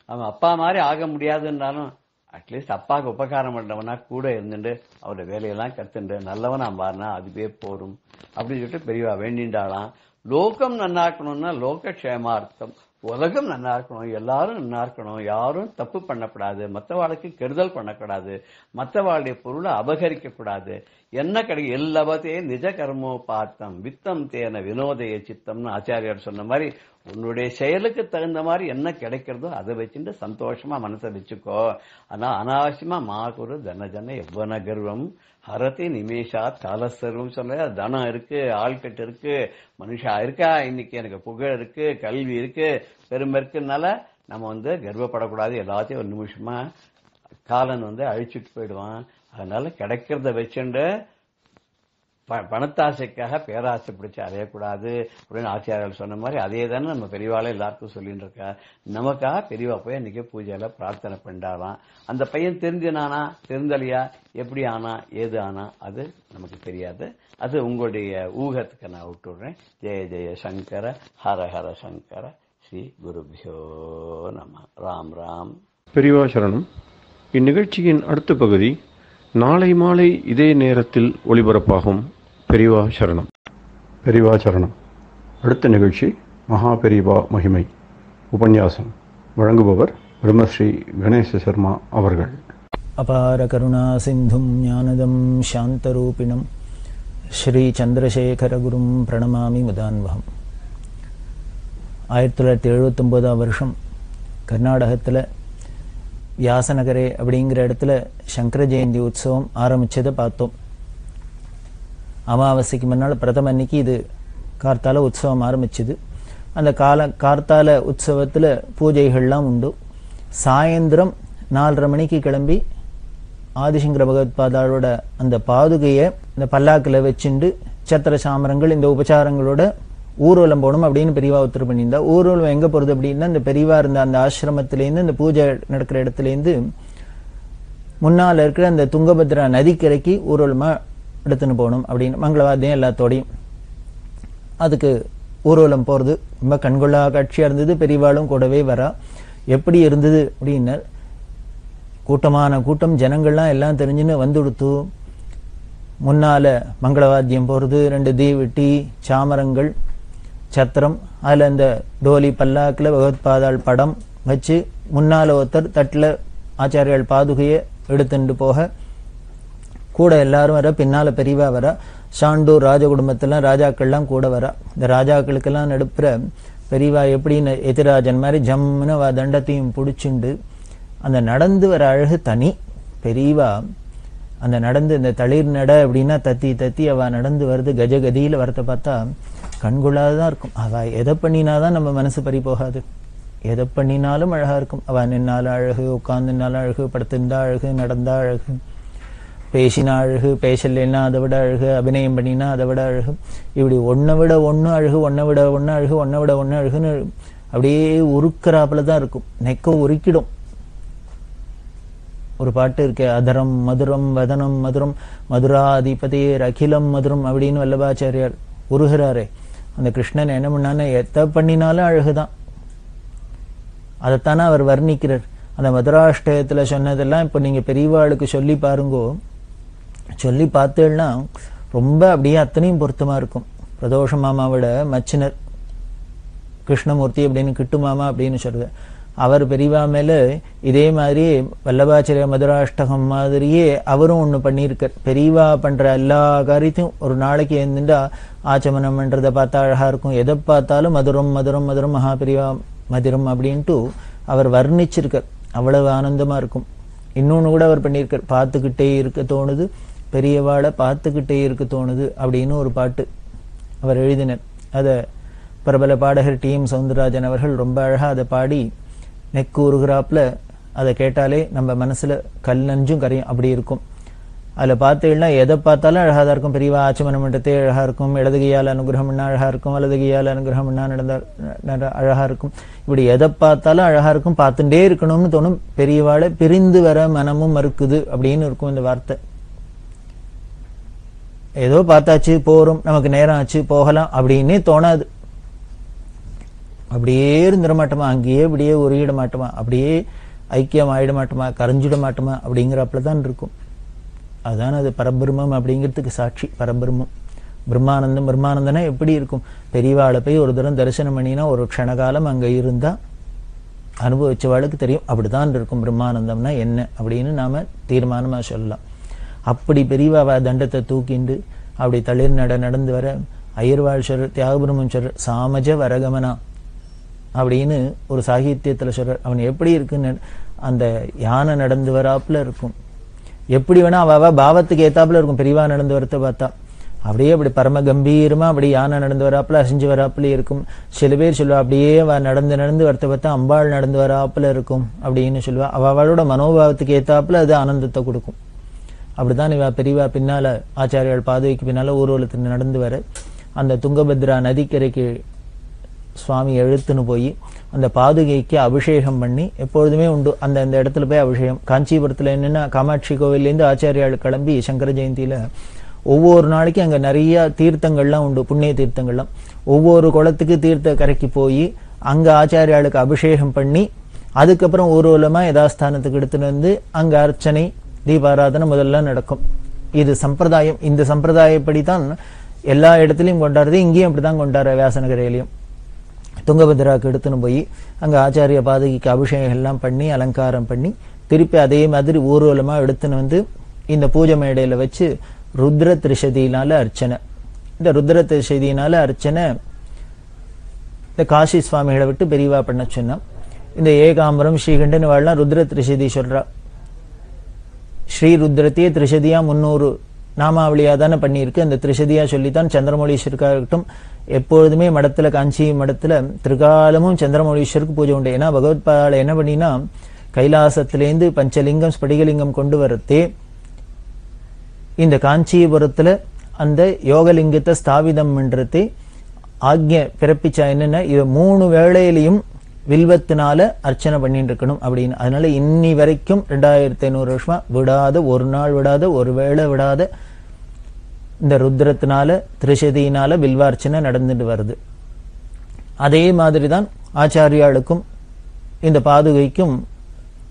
அவன் அப்பா மாதிரி ஆக முடியாதுன்னாலும் அட்லீஸ்ட் அப்பாவுக்கு உபகாரம் பண்றவனா கூட இருந்துட்டு அவரோட வேலையெல்லாம் கத்துண்டு நல்லவனா மாறினா அதுவே போரும் அப்படின்னு சொல்லிட்டு பெரியவா வேண்டிண்டாலாம். லோகம் நன்னாக்கணும்னா லோகக்ஷேமார்த்தம், உலகம் நல்லா இருக்கணும், எல்லாரும் நல்லா இருக்கணும், யாரும் தப்பு பண்ணக்கூடாது, மற்றவாளுக்கு கெடுதல் பண்ணக்கூடாது, மற்றவாளுடைய பொருளை அபகரிக்க கூடாது. என்ன கிடைக்கும் எல்லாவத்தையே நிஜ கர்மோ பார்த்தம் வித்தம் தேன வினோதய சித்தம்னு ஆச்சாரியார் சொன்ன மாதிரி உன்னுடைய செயலுக்கு தகுந்த மாதிரி என்ன கிடைக்கிறதோ அதை வச்சுட்டு சந்தோஷமா மனசை வச்சுக்கோ. ஆனா அனாவசியமா மாகுரு தன எவ்வன கர்வம் ஹரதி நிமேஷா காலசர்வம் சொல்ல. தனம் இருக்கு, ஆள்கட்டு இருக்கு, மனுஷா இருக்கா, இன்னைக்கு எனக்கு புகழ் இருக்கு, கல்வி இருக்கு, பெருமை இருக்குனால நம்ம கர்வப்படக்கூடாது. எல்லாத்தையும் ஒரு நிமிஷமா காலன் அழிச்சுட்டு போயிடுவான். அதனால கிடைக்கிறத வச்சுண்டு பணத்தாசைக்காக பேராசை பிடிச்சு அறையக்கூடாது அப்படின்னு ஆச்சாரியால் சொன்ன மாதிரி அதே தானே நம்ம பெரியவாளை எல்லாருக்கும் சொல்லிட்டு இருக்கா. நமக்காக பெரியவா போய் அன்னைக்கு பூஜையில பிரார்த்தனை பண்ணாலாம். அந்த பையன் தெரிஞ்சினானா தெரிந்தலையா, எப்படி ஆனா ஏது ஆனா அது நமக்கு தெரியாது. அது உங்களுடைய ஊகத்துக்கு நான் விட்டுடுறேன். ஜெய ஜெய சங்கர ஹர ஹர சங்கர ஸ்ரீ குருபியோ நம. ராம் ராம். பெரியவா சரணம். இந்நிகழ்ச்சியின் அடுத்த பகுதி நாளை மாலை இதே நேரத்தில் ஒளிபரப்பாகும். பெரியவா சரணம். பெரியவா சரணம். அடுத்த நிகழ்ச்சி மகா பெரியவா மகிமை உபன்யாசம். வழங்குபவர் பிரம்மஸ்ரீ கணேச சர்மா அவர்கள். அபார கருணா சிந்தும் ஞானதம் சாந்தரூபிணம் ஸ்ரீ சந்திரசேகரகுரும் பிரணமாமி முதான்வகம். 1979 வருஷம் கர்நாடகத்தில் வியாசநகரே அப்படிங்கிற இடத்துல சங்கர ஜெயந்தி உற்சவம் ஆரம்பிச்சதை பார்த்தோம். அமாவாசைக்கு முன்னால் பிரதம அன்னைக்கு இது கார்த்தால உற்சவம் ஆரம்பிச்சது. அந்த கார்த்தால உற்சவத்தில் பூஜைகள்லாம் உண்டு. சாயந்தரம் 4:30 மணிக்கு கிளம்பி ஆதிசங்கர பகவத்பாதாளோட அந்த பாதுகையை இந்த பல்லாக்கில் வச்சுண்டு சத்திர சாமரங்கள் இந்த உபச்சாரங்களோட ஊர்வலம் போகணும் அப்படின்னு பெரியவா உத்தரவு பண்ணியிருந்தா. ஊர்வலம் எங்க போறது அப்படின்னா இந்த பெரியவா இருந்த அந்த ஆசிரமத்திலேருந்து இந்த பூஜை நடக்கிற இடத்துலேருந்து முன்னால் இருக்கிற அந்த துங்கபத்ரா நதிக்கரைக்கு ஊர்வலமா எடுத்துன்னு போகணும் அப்படின்னு மங்களவாத்தியம் எல்லாத்தோடையும். அதுக்கு ஊர்வலம் போறது ரொம்ப கண்கொள்ளா காட்சியா இருந்தது. பெரியவாளும் கூடவே வரா. எப்படி இருந்தது அப்படின்னா கூட்டமான கூட்டம், ஜனங்கள்லாம் எல்லாம் தெரிஞ்சுன்னு வந்துடுத்து. முன்னால மங்களவாத்தியம் போறது, 2 தீவெட்டி, சாமரங்கள், சத்திரம், அதுல இந்த டோலி பல்லாக்கில் பகவத்பாதாள் படம் வச்சு முன்னால ஒருத்தர் தட்டுல ஆச்சாரியால் பாதுகையை எடுத்துட்டு போக கூட எல்லாரும் வர, பின்னால பெரியவா வர, சாண்டூர் ராஜ குடும்பத்தெல்லாம் ராஜாக்கள்லாம் கூட வர. இந்த ராஜாக்களுக்கெல்லாம் நடுப்புற பெரியவா எப்படின்னு எதிராஜன் மாதிரி ஜம்முன்னு தண்டத்தையும் பிடிச்சுண்டு அந்த நடந்து வர அழகு தனி. பெரியவா அந்த நடந்து இந்த தளிர் நட அப்படின்னா தத்தி தத்தி அவ நடந்து வருது, கஜகதியில வரத்தை பார்த்தா கண்கொள்ளாதான் இருக்கும். அவ எதை பண்ணினாதான் நம்ம மனசு பறி போகாது. எதை பண்ணினாலும் அழகா இருக்கும். அவ நின்னாலும் அழகு, உட்கார்ந்துனாலும் அழகு, படுத்திருந்தா அழகு, நடந்தா அழகு, பேசினா அழகு, பேசலைன்னா அதை விட அழகு, அபிநயம் பண்ணினா அதை விட அழகு. இப்படி ஒன்னை விட ஒன்று அழகு, ஒன்னை விட ஒன்று அழகு, ஒன்னை விட ஒன்று அழகுன்னு அப்படியே உருக்கிறாப்புல தான் இருக்கும். நெக்க உருக்கிடும். ஒரு பாட்டு இருக்கே, அதரம் மதுரம் வதனம் மதுரம் மதுராதிபதியர் அகிலம் மதுரம் அப்படின்னு வல்லபாச்சாரியார் உருகிறாரே. அந்த கிருஷ்ணன் என்ன பண்ணான்னு எத்த பண்ணினாலும் அழகுதான். அதைத்தானே அவர் வர்ணிக்கிறார். அந்த மதுராஷ்டயத்துல சொன்னதெல்லாம் இப்ப நீங்க பெரியவாளுக்கு சொல்லி பாருங்கோ. சொல்லி பார்த்தேன்னா ரொம்ப அப்படியே அத்தனையும் பொருத்தமா இருக்கும். பிரதோஷ மாமாவோட மச்சினர் கிருஷ்ணமூர்த்தி அப்படின்னு கிட்டு மாமா அப்படின்னு சொல்றது. அவர் பெரியவா மேல இதே மாதிரி வல்லபாச்சாரிய மதுராஷ்டகம் மாதிரியே அவரும் ஒண்ணு பண்ணியிருக்கார். பெரியவா பண்ற எல்லா காரியத்தையும் ஒரு நாளைக்கு எழுந்துட்டா ஆச்சமனம் பண்றதை பார்த்தா அழகா இருக்கும். எதை பார்த்தாலும் மதுரம் மதுரம் மதுரம் மகா பெரியவா மதுரம் அப்படின்ட்டு அவர் வர்ணிச்சிருக்கார். அவ்வளவு ஆனந்தமா இருக்கும். இன்னொன்னு கூட அவர் பண்ணியிருக்கார், பார்த்துக்கிட்டே இருக்க தோணுது, பெரியவாளை பார்த்துக்கிட்டே இருக்க தோணுது அப்படின்னு ஒரு பாட்டு அவர் எழுதினர். அதை பிரபல பாடகர் டி.எம். சௌந்தரராஜன் அவர்கள் ரொம்ப அழகா அதை பாடி நெக்கு உருகிறாப்புல அதை கேட்டாலே நம்ம மனசுல கல் நஞ்சும் கரையும் அப்படி இருக்கும். அதுல பார்த்தீங்கன்னா எதை பார்த்தாலும் அழகா தான் இருக்கும். பெரியவா ஆச்சமனம் பண்றதே அழகா இருக்கும். இடது கையால் அனுகிரகம் பண்ணா அழகா இருக்கும், வலது கையால் அனுகிரகம் பண்ணா நடந்த அழகா இருக்கும். இப்படி எதை பார்த்தாலும் அழகா இருக்கும், பார்த்துட்டே இருக்கணும்னு தோணும். பெரியவாளை பிரிந்து வர மனமும் மறுக்குது அப்படின்னு இருக்கும் இந்த வார்த்தை. ஏதோ பார்த்தாச்சு போறோம், நமக்கு நேரம் ஆச்சு போகலாம் அப்படின்னே தோணாது. அப்படியே இருந்துட மாட்டோமா, அங்கேயே அப்படியே உருகிட மாட்டோமா, அப்படியே ஐக்கியம் ஆயிட மாட்டோமா, கரைஞ்சிட மாட்டோமா அப்படிங்கிறப்பல தான் இருக்கும். அதுதான் அது பரபிரம்மம் அப்படிங்கிறதுக்கு சாட்சி. பரபிரம்மம் பிரம்மானந்தம். பிரம்மானந்தனா எப்படி இருக்கும்? பெரியவாளை போய் ஒரு தரம் தரிசனம் பண்ணினா ஒரு க்ஷணகாலம் அங்க இருந்தா அனுபவிச்சவாளுக்கு தெரியும். அப்படிதான் இருக்கும் பிரம்மானந்தம்னா என்ன அப்படின்னு நாம தீர்மானமா சொல்லலாம். அப்படி பெரியவா தண்டத்தை தூக்கிண்டு அப்படி தளிர் நடந்து வர அய்யர்வாழ்ஸ்வரர் தியாகபிரம்மன் சாமஜ வரகமனா அப்படின்னு ஒரு சாகித்யத்துல சொல்றார். அவன் எப்படி இருக்குன்னு அந்த யானை நடந்து வராப்புல இருக்கும். எப்படி வேணா அவ பாவத்துக்கு ஏத்தாப்புல இருக்கும். பெரியவா நடந்து வரத்தை பார்த்தா அப்படியே அப்படி பரம கம்பீரமா அப்படி யானை நடந்து வராப்புல அசைஞ்சு வராப்புல இருக்கும். சில பேர் சொல்லுவா அப்படியே நடந்து வரத்தை பார்த்தா அம்பாள் நடந்து வராப்புல இருக்கும் அப்படின்னு சொல்லுவா. அவளோட மனோபாவத்துக்கு ஏத்தாப்புல அது ஆனந்தத்தை கொடுக்கும். அப்படிதான் இவ பெரியவா பின்னால ஆச்சாரியால் பாதுகைக்கு பின்னால ஊர்வலத்தில் நடந்து வர அந்த துங்கபத்ரா நதிக்கரைக்கு சுவாமி எழுத்துன்னு போய் அந்த பாதுகைக்கு அபிஷேகம் பண்ணி எப்பொழுதுமே உண்டு. அந்த இடத்துல போய் அபிஷேகம். காஞ்சிபுரத்துல என்னன்னா காமாட்சி கோவிலேருந்து ஆச்சாரியால் கிளம்பி சங்கர ஜெயந்தியில ஒவ்வொரு நாளைக்கு அங்க நிறைய தீர்த்தங்கள்லாம் உண்டு, புண்ணிய தீர்த்தங்கள்லாம். ஒவ்வொரு குளத்துக்கு தீர்த்த கரைக்கு போய் அங்க ஆச்சாரியாளுக்கு அபிஷேகம் பண்ணி அதுக்கப்புறம் ஊர்வலமா யதாஸ்தானத்துக்கு எடுத்துட்டு வந்து அங்க அர்ச்சனை தீபாராதனை முதல்ல நடக்கும். இது சம்பிரதாயம். இந்த சம்பிரதாயப்படி தான் எல்லா இடத்துலயும் கொண்டாடுறது. இங்கேயும் அப்படிதான் கொண்டாடுற வியாசநகரையிலையும். துங்கபத்ராவுக்கு எடுத்துன்னு போய் அங்க ஆச்சாரிய பாதகிக்கு அபிஷேகம் எல்லாம் பண்ணி அலங்காரம் பண்ணி திருப்பி அதே மாதிரி ஊர்வலமா எடுத்துன்னு வந்து இந்த பூஜை மேடையில வச்சு ருத்ர திரிசதியினால அர்ச்சனை. இந்த ருத்ர திரிசதியினால அர்ச்சனை இந்த காசி சுவாமிகளை விட்டு பெரியவா பண்ண சொன்னா. இந்த ஏகாம்பரம் ஸ்ரீகண்டன் வாழலாம் ருத்ர திரிசதி சொல்றா. ஸ்ரீ ருத்ரத்தையே திரிசதியா 300 நாமாவளியா தானே பண்ணியிருக்கு. அந்த திரிசதியா சொல்லித்தான் சந்திரமௌலீஸ்வருக்கா இருக்கட்டும் எப்பொழுதுமே மடத்துல காஞ்சி மடத்துல திரிகாலமும் சந்திரமௌலீஸ்வருக்கு பூஜை உண்டு. ஏன்னா பகவத்பாதால என்ன பண்ணினா கைலாசத்திலேருந்து பஞ்சலிங்கம் ஸ்படிகலிங்கம் கொண்டு வரத்தே இந்த காஞ்சிபுரத்துல அந்த யோகலிங்கத்தை ஸ்தாபிதம் பண்றதே ஆக்ஞை பிறப்பிச்சா. என்னன்னா இது 3 வேளையிலையும் வில்வத்தினால அர்ச்சனை பண்ணிட்டு இருக்கணும் அப்படின்னு. அதனால இன்னி வரைக்கும் 2500 வருஷமா விடாத, ஒரு நாள் விடாத, ஒரு வேளை விடாத இந்த ருத்ரத்தினால திரிசதியினால வில்வார்ச்சனை நடந்துட்டு வருது. அதே மாதிரிதான் ஆச்சாரியாளுக்கும் இந்த பாதுகைக்கும்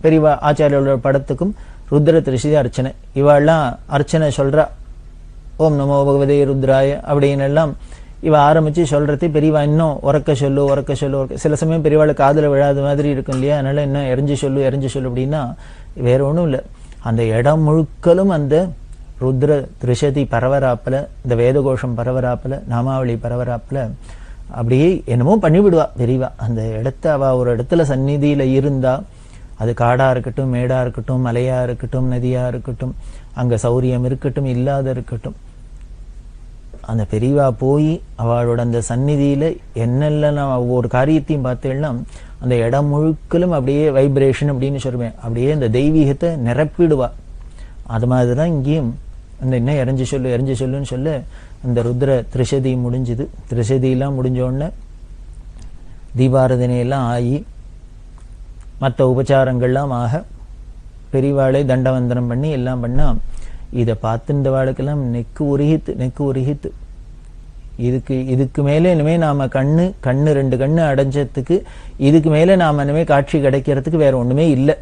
பெரியவா ஆச்சாரியோட படத்துக்கும் ருத்ர திரிசதி அர்ச்சனை. இவாள்லாம் அர்ச்சனை சொல்றா. ஓம் நமோ பகவதே ருத்ராய அப்படின்னு எல்லாம் இவ ஆரம்பிச்சு சொல்றது. பெரியவா இன்னும் உறக்க சொல்லு. சில சமயம் பெரியவாளை காதுல விழாத மாதிரி இருக்கும் இல்லையா? அதனால இன்னும் எரிஞ்சு சொல்லு அப்படின்னா வேற ஒண்ணும் இல்லை. அந்த இடம் முழுக்கலும் அந்த ருத்ர திரிசதி பரவராப்புல, இந்த வேதகோஷம் பரவராப்புல, நாமாவளி பரவராப்புல அப்படியே என்னமோ பண்ணிவிடுவா பெரியவா. அந்த இடத்த அவ ஒரு இடத்துல சந்நிதியில இருந்தா அது காடா இருக்கட்டும், மேடா இருக்கட்டும், மலையா இருக்கட்டும், நதியா இருக்கட்டும், அங்க சௌரியம் இருக்கட்டும், இல்லாத இருக்கட்டும், அந்த பெரியவா போய் அவளோட அந்த சந்நிதியில என்னெல்லாம் ஒவ்வொரு காரியத்தையும் பார்த்தேன்னா அந்த இடம் முழுக்கலும் அப்படியே வைப்ரேஷன் அப்படின்னு சொல்லுவேன். அப்படியே அந்த தெய்வீகத்தை நிரப்பிடுவா. அது மாதிரிதான் இங்கேயும் அந்த என்ன எரிஞ்சு சொல்லுன்னு சொல்ல அந்த ருத்ர திரிசதி முடிஞ்சுது. திரிசதியெல்லாம் முடிஞ்ச உடனே தீபாரதனை எல்லாம் ஆகி மற்ற உபச்சாரங்கள்லாம் ஆக பெரியவாளை தண்டவந்தனம் பண்ணி எல்லாம் பண்ணா இதை பார்த்து இந்த வாழ்க்கெல்லாம் நெக்கு உருகித்து இதுக்கு மேலே இனிமே நாம கண்ணு 2 கண்ணு அடைஞ்சதுக்கு இதுக்கு மேலே நாம இனிமே காட்சி கிடைக்கிறதுக்கு வேற ஒண்ணுமே இல்லை.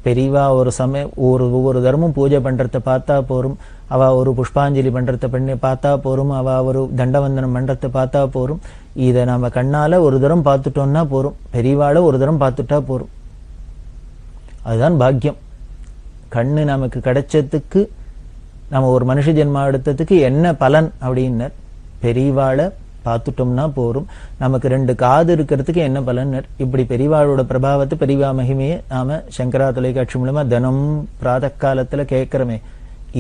பெரியவா ஒரு சமயம் ஒவ்வொரு தர்மம் பூஜை பண்றத பார்த்தா போரும், அவ ஒரு புஷ்பாஞ்சலி பண்றத பண்ணி பார்த்தா போரும், அவ ஒரு தண்டவந்தனம் பண்றத பார்த்தா போரும். இதை நாம கண்ணால ஒரு தரம் பார்த்துட்டோம்னா போரும், பெரியவாளை ஒரு தரம் பார்த்துட்டா போரும். அதுதான் பாக்கியம். கண்ணு நமக்கு கிடைச்சதுக்கு நம்ம ஒரு மனுஷ ஜென்மா எடுத்ததுக்கு என்ன பலன் அப்படின்னர் பெரியவாளை பார்த்துட்டோம்னா போரும். நமக்கு 2 காது இருக்கிறதுக்கு என்ன பலன்னர். இப்படி பெரியவாளோட பிரபாவத்தை பெரியவா மகிமையை நாம சங்கரா தொலைக்காட்சி மூலமா தினம் பிராத காலத்துல கேட்கிறோமே,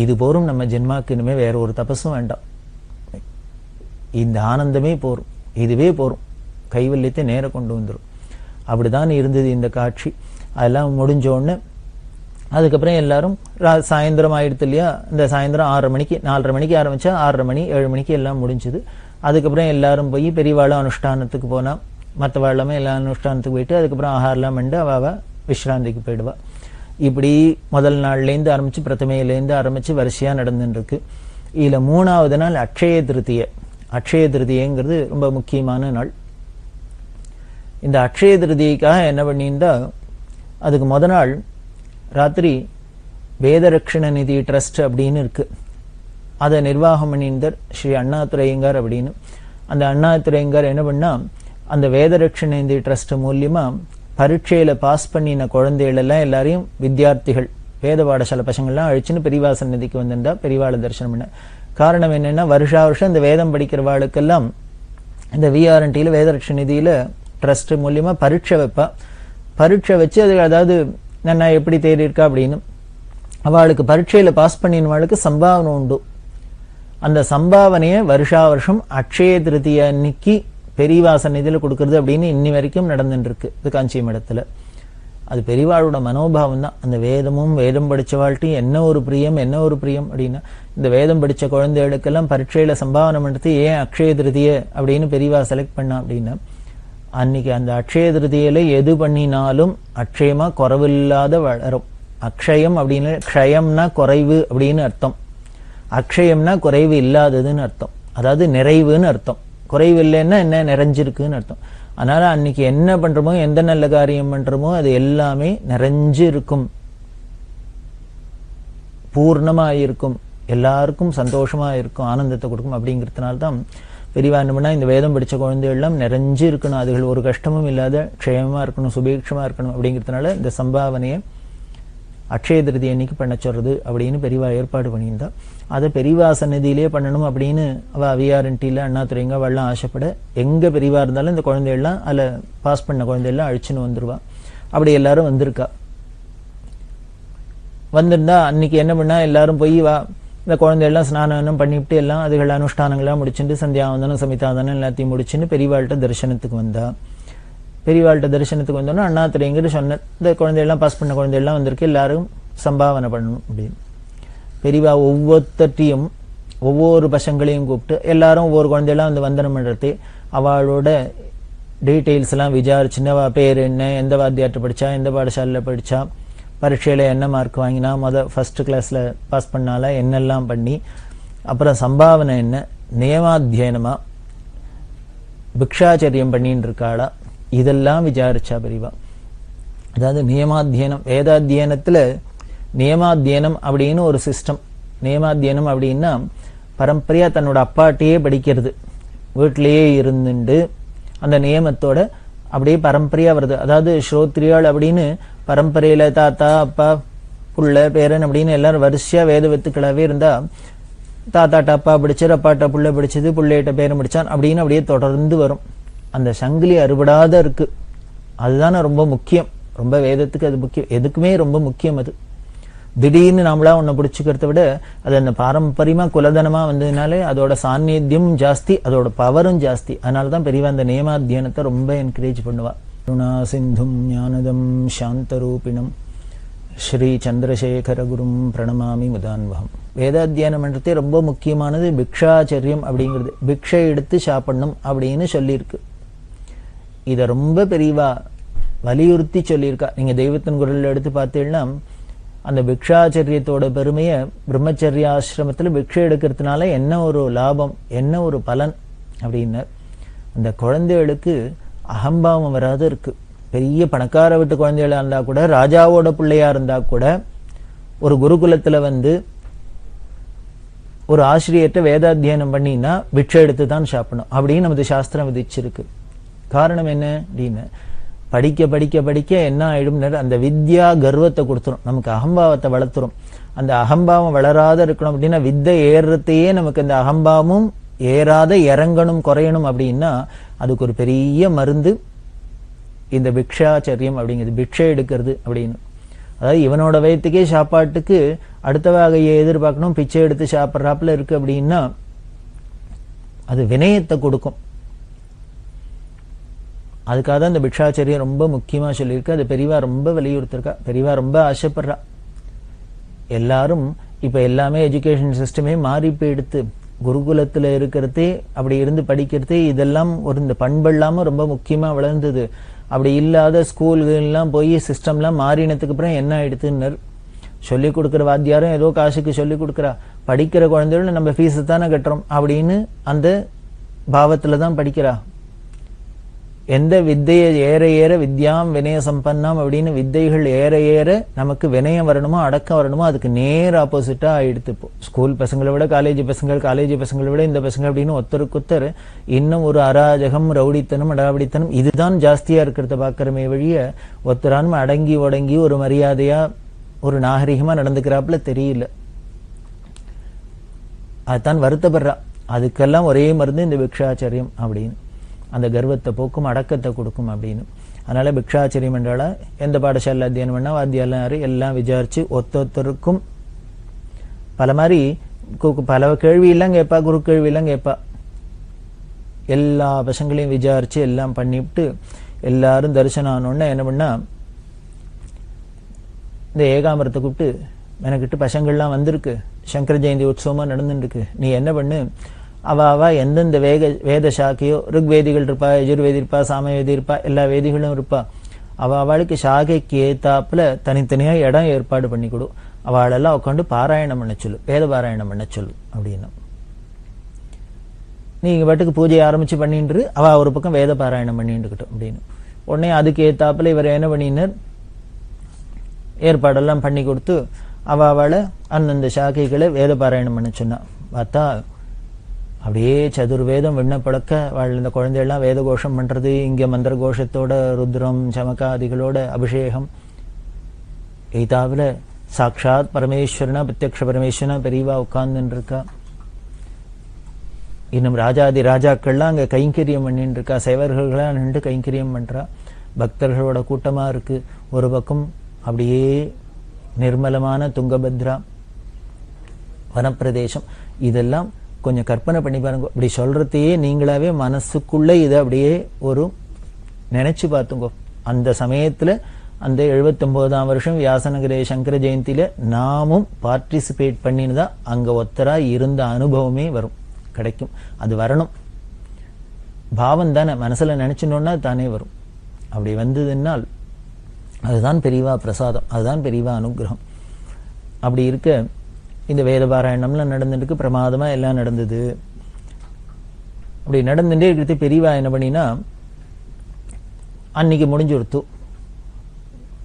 இது போரும் நம்ம ஜென்மாக்கு. இனிமே வேற ஒரு தபஸும் வேண்டாம். இந்த ஆனந்தமே போரும், இதுவே போரும், கைவல்யத்தை நேர கொண்டு வந்துடும். அப்படிதான் இருந்தது இந்த காட்சி. அதெல்லாம் முடிஞ்ச உடனே அதுக்கப்புறம் எல்லாரும் சாயந்தரம் ஆயிடுத்து இல்லையா, இந்த சாயந்தரம் 6:30 மணிக்கு 4:30 மணிக்கு ஆரம்பிச்சா 6:30 மணி 7 மணிக்கு எல்லாம் முடிஞ்சுது. அதுக்கப்புறம் எல்லாரும் போய் பெரியவாளும் அனுஷ்டானத்துக்கு போனா, மற்றவா எல்லாமே எல்லா அனுஷ்டானத்துக்கு போயிட்டு அதுக்கப்புறம் ஆகாரம்லாம் பண்ணி அவ விஸ்ராந்திக்கு போயிடுவா. இப்படி முதல் நாள்லேருந்து ஆரம்பிச்சு பிரதமையிலேருந்து ஆரம்பிச்சு வரிசையா நடந்துட்டு இருக்கு. இதுல 3வது நாள் அக்ஷய திருதியை. அக்ஷய திருதியைங்கிறது ரொம்ப முக்கியமான நாள். இந்த அக்ஷய திருதியைக்காக என்ன பண்ணியிருந்தா, அதுக்கு முத நாள் ராத்திரி வேதரக்ஷண நிதி ட்ரஸ்ட் அப்படின்னு இருக்கு, அதை நிர்வாகம் பண்ணியிருந்தார் ஸ்ரீ அண்ணாதுரையங்கார் அப்படின்னு. அந்த அண்ணாதுரையங்கார் என்ன பண்ணா, அந்த வேதரக்ஷண நிதி ட்ரஸ்ட் மூலியமா பரீட்சையில பாஸ் பண்ணின குழந்தைகள் எல்லாம் எல்லாரையும் வித்தியார்த்திகள் வேத பாடசாலை பசங்கள்லாம் அழிச்சுன்னு பெரியவா சந்நிதிக்கு வந்திருந்தா பெரியவாளை தரிசனம் பண்ண. காரணம் என்னன்னா, வருஷா வருஷம் இந்த வேதம் படிக்கிறவாளுக்கெல்லாம் இந்த விஆர்என்டியில வேதரக்ஷண நிதியில ட்ரஸ்ட் மூலியமா பரீட்சை வைப்பா. பரீட்சை வச்சு அது அதாவது நான் எப்படி தேறி இருக்கா அப்படின்னு அவளுக்கு பரீட்சையில பாஸ் பண்ணினவாளுக்கு சம்பாவனை உண்டு. அந்த சம்பாவனையை வருஷா வருஷம் அக்ஷய திருதியை அன்னைக்கு பெரியவா சந்நிதியில கொடுக்கறது அப்படின்னு இன்னி வரைக்கும் நடந்துட்டு இருக்கு இது காஞ்சி மடத்துல. அது பெரியவாளோட மனோபாவம் தான். அந்த வேதமும் வேதம் படிச்சவாழ்ட்டையும் என்ன ஒரு பிரியம் அப்படின்னா, இந்த வேதம் படிச்ச குழந்தைகளுக்கெல்லாம் பரீட்சையில சம்பாவனை பண்றது ஏன் அக்ஷய திருதியை அப்படின்னு பெரியவா செலக்ட் பண்ணா அப்படின்னா, அன்னைக்கு அந்த அக்ஷய திருதியில எது பண்ணினாலும் அக்ஷயமா குறைவில்லாத வளரும். அக்ஷயம் அப்படின்னு க்ஷயம்னா குறைவு அப்படின்னு அர்த்தம், அக்ஷயம்னா குறைவு இல்லாததுன்னு அர்த்தம், அதாவது நிறைவுன்னு அர்த்தம். குறைவு இல்லைன்னா என்ன, நிறைஞ்சிருக்குன்னு அர்த்தம். அதனால அன்னைக்கு என்ன பண்றோமோ எந்த நல்ல காரியம் பண்றோமோ அது எல்லாமே நிறைஞ்சு இருக்கும், பூர்ணமா இருக்கும், எல்லாருக்கும் சந்தோஷமா இருக்கும், ஆனந்தத்தை கொடுக்கும். அப்படிங்கிறதுனால்தான் பெரியவா என்ன பண்ணா, இந்த வேதம் படிச்ச குழந்தைகள் எல்லாம் நிறைஞ்சு இருக்கணும், அதுகள் ஒரு கஷ்டமும் இல்லாத க்ஷேமமா இருக்கணும், சுபீட்சமா இருக்கணும். அப்படிங்கிறதுனால இந்த சம்பாவனையை அக்ஷய திருதி அன்னைக்கு பண்ண சொல்றது அப்படின்னு பெரியவா ஏற்பாடு பண்ணியிருந்தா. அதை பெரியவா சந்நிதியிலே பண்ணணும் அப்படின்னு அவ விஆர்என்டியில் அண்ணாதுரைங்க அவள்லாம் ஆசைப்பட, எங்க பெரியவா இருந்தாலும் இந்த குழந்தைகள்லாம் அதில் பாஸ் பண்ண குழந்தைகள்லாம் அழிச்சுன்னு வந்துருவா. அப்படி எல்லாரும் வந்திருக்கா. வந்திருந்தா அன்னைக்கு என்ன பண்ணா, எல்லாரும் போய் வா இந்த குழந்தைகள்லாம் ஸ்நானம் பண்ணிவிட்டு எல்லாம் அதுகள் அனுஷ்டானங்கள்லாம் முடிச்சுட்டு சந்தியாவந்தனம் சமிதாவந்தனம் எல்லாத்தையும் முடிச்சுன்னு பெரியவாள்கிட்ட தரிசனத்துக்கு வந்தா. பெரியவாள்கிட்ட தரிசனத்துக்கு வந்தோன்னா அண்ணாதுரைங்கிற சொன்ன, இந்த குழந்தைகள்லாம் பாஸ் பண்ண குழந்தைகள்லாம் வந்திருக்கு, எல்லாரும் சம்பாவனை பண்ணணும் அப்படின்னு. பெரியவா ஒவ்வொருத்தையும் ஒவ்வொரு பசங்களையும் கூப்பிட்டு எல்லாரும் ஒவ்வொரு குழந்தையெல்லாம் வந்து வந்தனம் பண்ணுறது, அவளோட டீட்டெயில்ஸ் எல்லாம் விசாரிச்சுன்னு அவள் பேர் என்ன, எந்த வாத்தியார்ட்ட படித்தா, எந்த பாடசாலையில் படித்தா, பரீட்சையில் என்ன மார்க் வாங்கினா, ஃபர்ஸ்ட் கிளாஸில் பாஸ் பண்ணால என்னெல்லாம் பண்ணி, அப்புறம் சம்பாவனை என்ன, நியமாத்தியனமா பிக்ஷாச்சரியம் பண்ணின்னு இருக்காளா, இதெல்லாம் விசாரிச்சா பெரியவா. அதாவது நியமாத்தியனம், வேதாத்தியனத்துல நியமாத்தியனம் அப்படின்னு ஒரு சிஸ்டம். நியமாத்தியனம் அப்படின்னா பரம்பரையா தன்னோட அப்பாட்டையே படிக்கிறது, வீட்டிலேயே இருந்துட்டு அந்த நியமத்தோட அப்படியே பரம்பரையா வருது. அதாவது ஸ்ரோத்ரியாள் அப்படின்னு பரம்பரையில தாத்தா அப்பா புள்ள பேரன் அப்படின்னு எல்லாரும் வரிசையா வேத வித்துக்களாவே இருந்தா, தாத்தாட்ட அப்பா படிச்சார், அப்பாட்ட புள்ள படிச்சது, புள்ளையிட்ட பேரன் படிச்சான் அப்படின்னு அப்படியே தொடர்ந்து வரும். அந்த சங்கிலி அறுபடாத இருக்கு. அதுதானே ரொம்ப முக்கியம். ரொம்ப வேதத்துக்கு அது முக்கியம், எதுக்குமே ரொம்ப முக்கியம். அது திடீர்னு நாமளா ஒன்ன பிடிச்சுக்கிறத விட அது அந்த பாரம்பரியமா குலதனமா வந்ததுனாலே அதோட சாநித்தியம் ஜாஸ்தி, அதோட பவரும் ஜாஸ்தி. அதனாலதான் பெரியவா அந்த நியமாத்தியனத்தை ரொம்ப என்கரேஜ் பண்ணுவா. கருணா சிந்தும் ஞானதம் சாந்தரூபிணம் ஸ்ரீ சந்திரசேகர குரும் பிரணமாமி முதான்வகம். வேதாத்தியானம் பண்றதே ரொம்ப முக்கியமானது பிக்ஷாச்சரியம் அப்படிங்கிறது. பிக்ஷை எடுத்து சாப்பிடணும் அப்படின்னு சொல்லியிருக்கு. இதை ரொம்ப பெரியவா வலியுறுத்தி சொல்லியிருக்கா. நீங்க தெய்வத்தின் குரல் எடுத்து பார்த்தீங்கன்னா அந்த பிக்ஷாச்சரியத்தோட பெருமையை, பிரம்மச்சரிய ஆசிரமத்தில் பிக்ஷை எடுக்கிறதுனால என்ன ஒரு லாபம், என்ன ஒரு பலன் அப்படின்னு, அந்த குழந்தைகளுக்கு அகம்பாவம் வராது இருக்கு. பெரிய பணக்கார வீட்டு குழந்தைகளா இருந்தா கூட, ராஜாவோட பிள்ளையா இருந்தா கூட, ஒரு குருகுலத்துல வந்து ஒரு ஆசிரியர்கிட்ட வேதாத்தியனம் பண்ணினா பிக்ஷை எடுத்து தான் சாப்பிடணும் அப்படின்னு நமது சாஸ்திரம் விதிச்சிருக்கு. காரணம் என்ன அப்படின்னு, படிக்க படிக்க படிக்க என்ன ஆயிடும், அந்த வித்யா கர்வத்தை கொடுத்துரும், நமக்கு அகம்பாவத்தை வளர்த்துரும். அந்த அகம்பாவம் வளராத இருக்கணும் அப்படின்னா, வித்தை ஏறுறதையே நமக்கு அந்த அகம்பாவமும் ஏறாத இறங்கணும் குறையணும் அப்படின்னா அதுக்கு ஒரு பெரிய மருந்து இந்த பிக்ஷாச்சரியம் அப்படிங்கிறது, பிக்ஷை எடுக்கிறது அப்படின்னு. அதாவது இவனோட வயிற்றுக்கே சாப்பாட்டுக்கு அடுத்த வகையை எதிர்பார்க்கணும், பிச்சை எடுத்து சாப்பிட்றாப்புல இருக்கு அப்படின்னா அது வினயத்தை கொடுக்கும். அதுக்காக தான் இந்த பிக்ஷாச்சரியம் ரொம்ப முக்கியமா சொல்லியிருக்கு. அது பெரியவா ரொம்ப வலியுறுத்திருக்கா, பெரியவா ரொம்ப ஆசைப்படுறா. எல்லாரும் இப்ப எல்லாமே எஜுகேஷன் சிஸ்டமே மாறி போயிடுத்து. குருகுலத்துல இருக்கிறதே அப்படி இருந்து படிக்கிறதே இதெல்லாம் ஒரு இந்த பண்பெல்லாம ரொம்ப முக்கியமா வளர்ந்தது. அப்படி இல்லாத ஸ்கூல்கள்லாம் போய் சிஸ்டம்லாம் மாறினதுக்கு அப்புறம் என்ன ஆயிடுத்துன்னு சொல்லிக் கொடுக்குற வாத்தியாரும் ஏதோ காசுக்கு சொல்லிக் கொடுக்குறா, படிக்கிற குழந்தைகள் நம்ம ஃபீஸ் தானே கட்டுறோம் அப்படின்னு அந்த பாவத்துல தான் படிக்கிறா. எந்த வித்தையை ஏற ஏற வித்யாம் வினய சம்பன்னாம் அப்படின்னு வித்தைகள் ஏற ஏற நமக்கு வினயம் வரணுமோ அடக்கம் வரணுமோ அதுக்கு நேர் ஆப்போசிட்டா ஆயிடுத்து. இப்போ ஸ்கூல் பசங்களை விட காலேஜ் பசங்களை விட இந்த பசங்க அப்படின்னு ஒருத்தருக்குத்தர் இன்னும் ஒரு அராஜகம், ரவுடித்தனம், அடாவடித்தனம் இதுதான் ஜாஸ்தியா இருக்கிறத பாக்கிறமே வழிய ஒருத்தரானும் அடங்கி ஒடங்கி ஒரு மரியாதையா ஒரு நாகரிகமா நடந்துக்கிறாப்புல தெரியல. அதுதான் வருத்தப்படுறா. அதுக்கெல்லாம் ஒரே மருந்து இந்த பிக்ஷாச்சரியம் அப்படின்னு, அந்த கர்வத்தை போக்கும் அடக்கத்தை கொடுக்கும் அப்படின்னு. அதனால பிக்ஷாச்சரியம் என்றால எந்த பாடசாலை அத்தியனம் பண்ணா வாத்தியாரு எல்லாம் விசாரிச்சு ஒத்தொத்தருக்கும் பல மாதிரி பல கேள்வி எல்லாம் கேட்பா, குரு கேள்வி எல்லாம் கேட்பா. எல்லா பசங்களையும் விசாரிச்சு எல்லாம் பண்ணிவிட்டு எல்லாரும் தரிசனம் ஆனோன்னு என்ன பண்ணா, இந்த ஏகாம்பரத்தை கூப்பிட்டு எனக்கிட்ட பசங்கள்லாம் வந்திருக்கு, சங்கர ஜெயந்தி உற்சவமா நடந்துருக்கு, நீ என்ன பண்ணு, அவ எந்தெந்த வேத சாக்கையோ ருக்வேதிகள் இருப்பா, யஜுர்வேதி இருப்பா, சாமவேதி இருப்பா, எல்லா வேதிகளும் இருப்பா, அவளுக்கு சாகைக்கு ஏத்தாப்புல தனித்தனியா இடம் ஏற்பாடு பண்ணி கொடு, அவளெல்லாம் உட்காந்து பாராயணம் பண்ண சொல்லு, வேத பாராயணம் பண்ண சொல்லு அப்படின்னு. நீங்க பாட்டுக்கு பூஜை ஆரம்பிச்சு பண்ணிட்டு அவ ஒரு பக்கம் வேத பாராயணம் பண்ணிட்டுக்கிட்டோம் அப்படின்னு. உடனே அதுக்கு ஏத்தாப்புல இவர் என்ன பண்ணினார், ஏற்பாடெல்லாம் பண்ணி கொடுத்து அவளை அந்தந்த சாக்கைகளை வேத பாராயணம் பண்ண சொன்னா. பார்த்தா அப்படியே சதுர்வேதம் விண்ணப்பழக்க வாழ் இந்த குழந்தையெல்லாம் வேத கோஷம் பண்றது, இங்க மந்திர கோஷத்தோட ருத்ரம் சமகாதிகளோட அபிஷேகம். எய்தாவில் சாட்சாத் பரமேஸ்வரனா பிரத்யக்ஷ பரமேஸ்வரனா பெரியவா உட்கார்ந்துன்னு இருக்கா. இன்னும் ராஜாதி ராஜாக்கள்லாம் அங்க கைங்கரியம் பண்ணிட்டு இருக்கா, சேவர்கள்லாம் நின்று கைங்கரியம் பண்றா. பக்தர்களோட கூட்டமா இருக்கு. ஒரு பக்கம் அப்படியே நிர்மலமான துங்கபத்ரா வனப்பிரதேசம். இதெல்லாம் கொஞ்சம் கற்பனை பண்ணி பாருங்க. இப்படி சொல்றதையே நீங்களாவே மனசுக்குள்ள இதை அப்படியே ஒரு நினைச்சு பார்த்துங்கோ. அந்த சமயத்துல அந்த 79ஆம் வருஷம் வியாசநகரே சங்கர ஜெயந்தியில நாமும் பார்ட்டிசிபேட் பண்ணினுதான் அங்க ஒத்தரா இருந்த அனுபவமே வரும், கிடைக்கும். அது வரணும், பாவம் தானே, மனசுல நினைச்சோன்னா தானே வரும். அப்படி வந்ததுனால் அதுதான் பெரியவா பிரசாதம், அதுதான் பெரியவா அனுகிரகம். அப்படி இருக்க இந்த வேத பாராயணம்லாம் நடந்துட்டு பிரமாதமா எல்லாம் நடந்தது. அப்படி நடந்துட்டே இருக்கிறது. பெரியவா என்ன பண்ணினா அன்னைக்கு முடிஞ்சுடுத்து.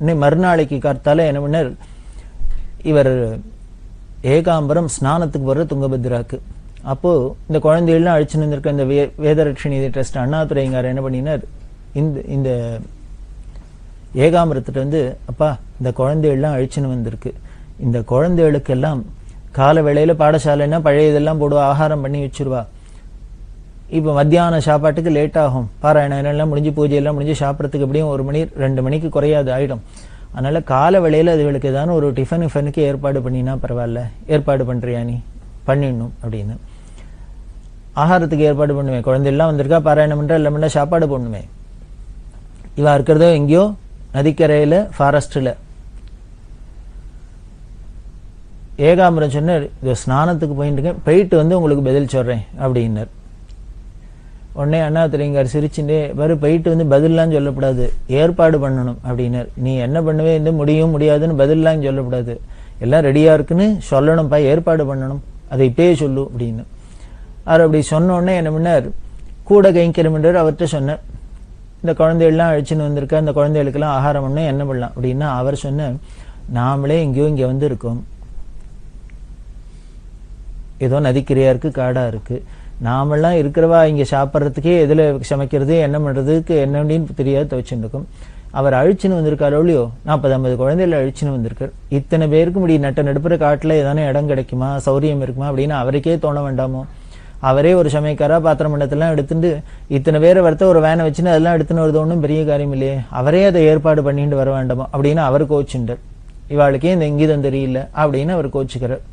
இன்னும் மறுநாளைக்கு காத்தால என்ன பண்ணார், இவர் ஏகாம்பரம் ஸ்நானத்துக்கு வர்ற துங்கபத்ராக்கு. அப்போ இந்த குழந்தைகள்லாம் அழிச்சுன்னு இருந்திருக்க இந்த வேதரட்சணி ட்ரஸ்ட் அண்ணாதுரைங்கார் என்ன பண்ணினார், இந்த ஏகாம்பரத்துட்டு வந்து, அப்பா இந்த குழந்தைகள்லாம் அழிச்சுன்னு வந்திருக்கு, இந்த குழந்தைகளுக்கெல்லாம் கால வேளையில பாடசாலைன்னா பழைய இதெல்லாம் போடுவா, ஆகாரம் பண்ணி வச்சிருவா. இப்ப மத்தியான சாப்பாட்டுக்கு லேட் ஆகும், பாராயணம் எல்லாம் முடிஞ்சு பூஜையெல்லாம் முடிஞ்சு சாப்பிட்றதுக்கு எப்படியும் 1 மணி 2 மணிக்கு குறையாது ஆயிடும். அதனால கால வேளையில அதுகளுக்கு ஏதாவது ஒரு டிஃபனுக்கு ஏற்பாடு பண்ணினா பரவாயில்ல, ஏற்பாடு பண்றியா நீ, பண்ணிடணும் அப்படின்னு. ஆகாரத்துக்கு ஏற்பாடு பண்ணுவேன், குழந்தையெல்லாம் வந்திருக்கா, பாராயணம் பண்ற எல்லாம் பண்ண சாப்பாடு பண்ணுவேன். இவா இருக்கிறதோ எங்கேயோ நதிக்கரையில ஃபாரஸ்ட்ல. ஏகாம்பரம் சொன்னார், இது ஸ்நானத்துக்கு போயிட்டு வந்து உங்களுக்கு பதில் சொல்றேன் அப்படின்னார். உடனே அண்ணாதுரைங்கார் சிரிச்சுட்டே, போயிட்டு வந்து பதில்லாம் சொல்லக்கூடாது, ஏற்பாடு பண்ணணும் அப்படின்னார். நீ என்ன பண்ணுவே, இந்த முடியும் முடியாதுன்னு பதில்லாம் சொல்லக்கூடாது, எல்லாம் ரெடியா இருக்குன்னு சொல்லணும்ப்பா, ஏற்பாடு பண்ணணும், அதை இப்பயே சொல்லு அப்படின்னு. அவர் அப்படி சொன்ன உடனே என்ன பண்ணார், கூட கைங்கரம்ன்றார். அவர்கிட்ட சொன்னார், இந்த குழந்தைகள்லாம் அழிச்சுன்னு வந்திருக்கா, இந்த குழந்தைகளுக்கெல்லாம் ஆகாரம் பண்ண என்ன பண்ணலாம் அப்படின்னா, அவர் சொன்ன, நாமளே எங்கேயோ இங்க வந்து இருக்கோம், ஏதோ நதிக்கரையா இருக்கு, காடா இருக்கு, நாமெல்லாம் இருக்கிறவா இங்க சாப்பிட்றதுக்கே எதுல சமைக்கிறது என்ன பண்றதுக்கு என்னன்னு தெரியாது துவச்சுட்டு இருக்கும். அவர் அழிச்சுன்னு வந்திருக்காரோ இல்லையோ, 40-50 குழந்தைகள் அழிச்சுன்னு வந்திருக்கார். இத்தனை பேருக்கு முடி நட்ட நடுப்புற காட்டுல ஏதானே இடம் கிடைக்குமா, சௌரியம் இருக்குமா அப்படின்னு அவருக்கே தோண வேண்டாமோ? அவரே ஒரு சமயக்காரா பாத்திரம் மண்டத்தெல்லாம் எடுத்துட்டு இத்தனை பேரை வரத்த ஒரு வேனை வச்சுன்னு அதெல்லாம் எடுத்துன்னு வருது, ஒன்றும் பெரிய காரியம் இல்லையே, அவரே அதை ஏற்பாடு பண்ணிட்டு வர வேண்டாமோ அப்படின்னு அவர் கோச்சுட்டார். இவாளுக்கே இந்த இங்கீதம் தெரியல அப்படின்னு அவர் கோச்சுக்கிறார்.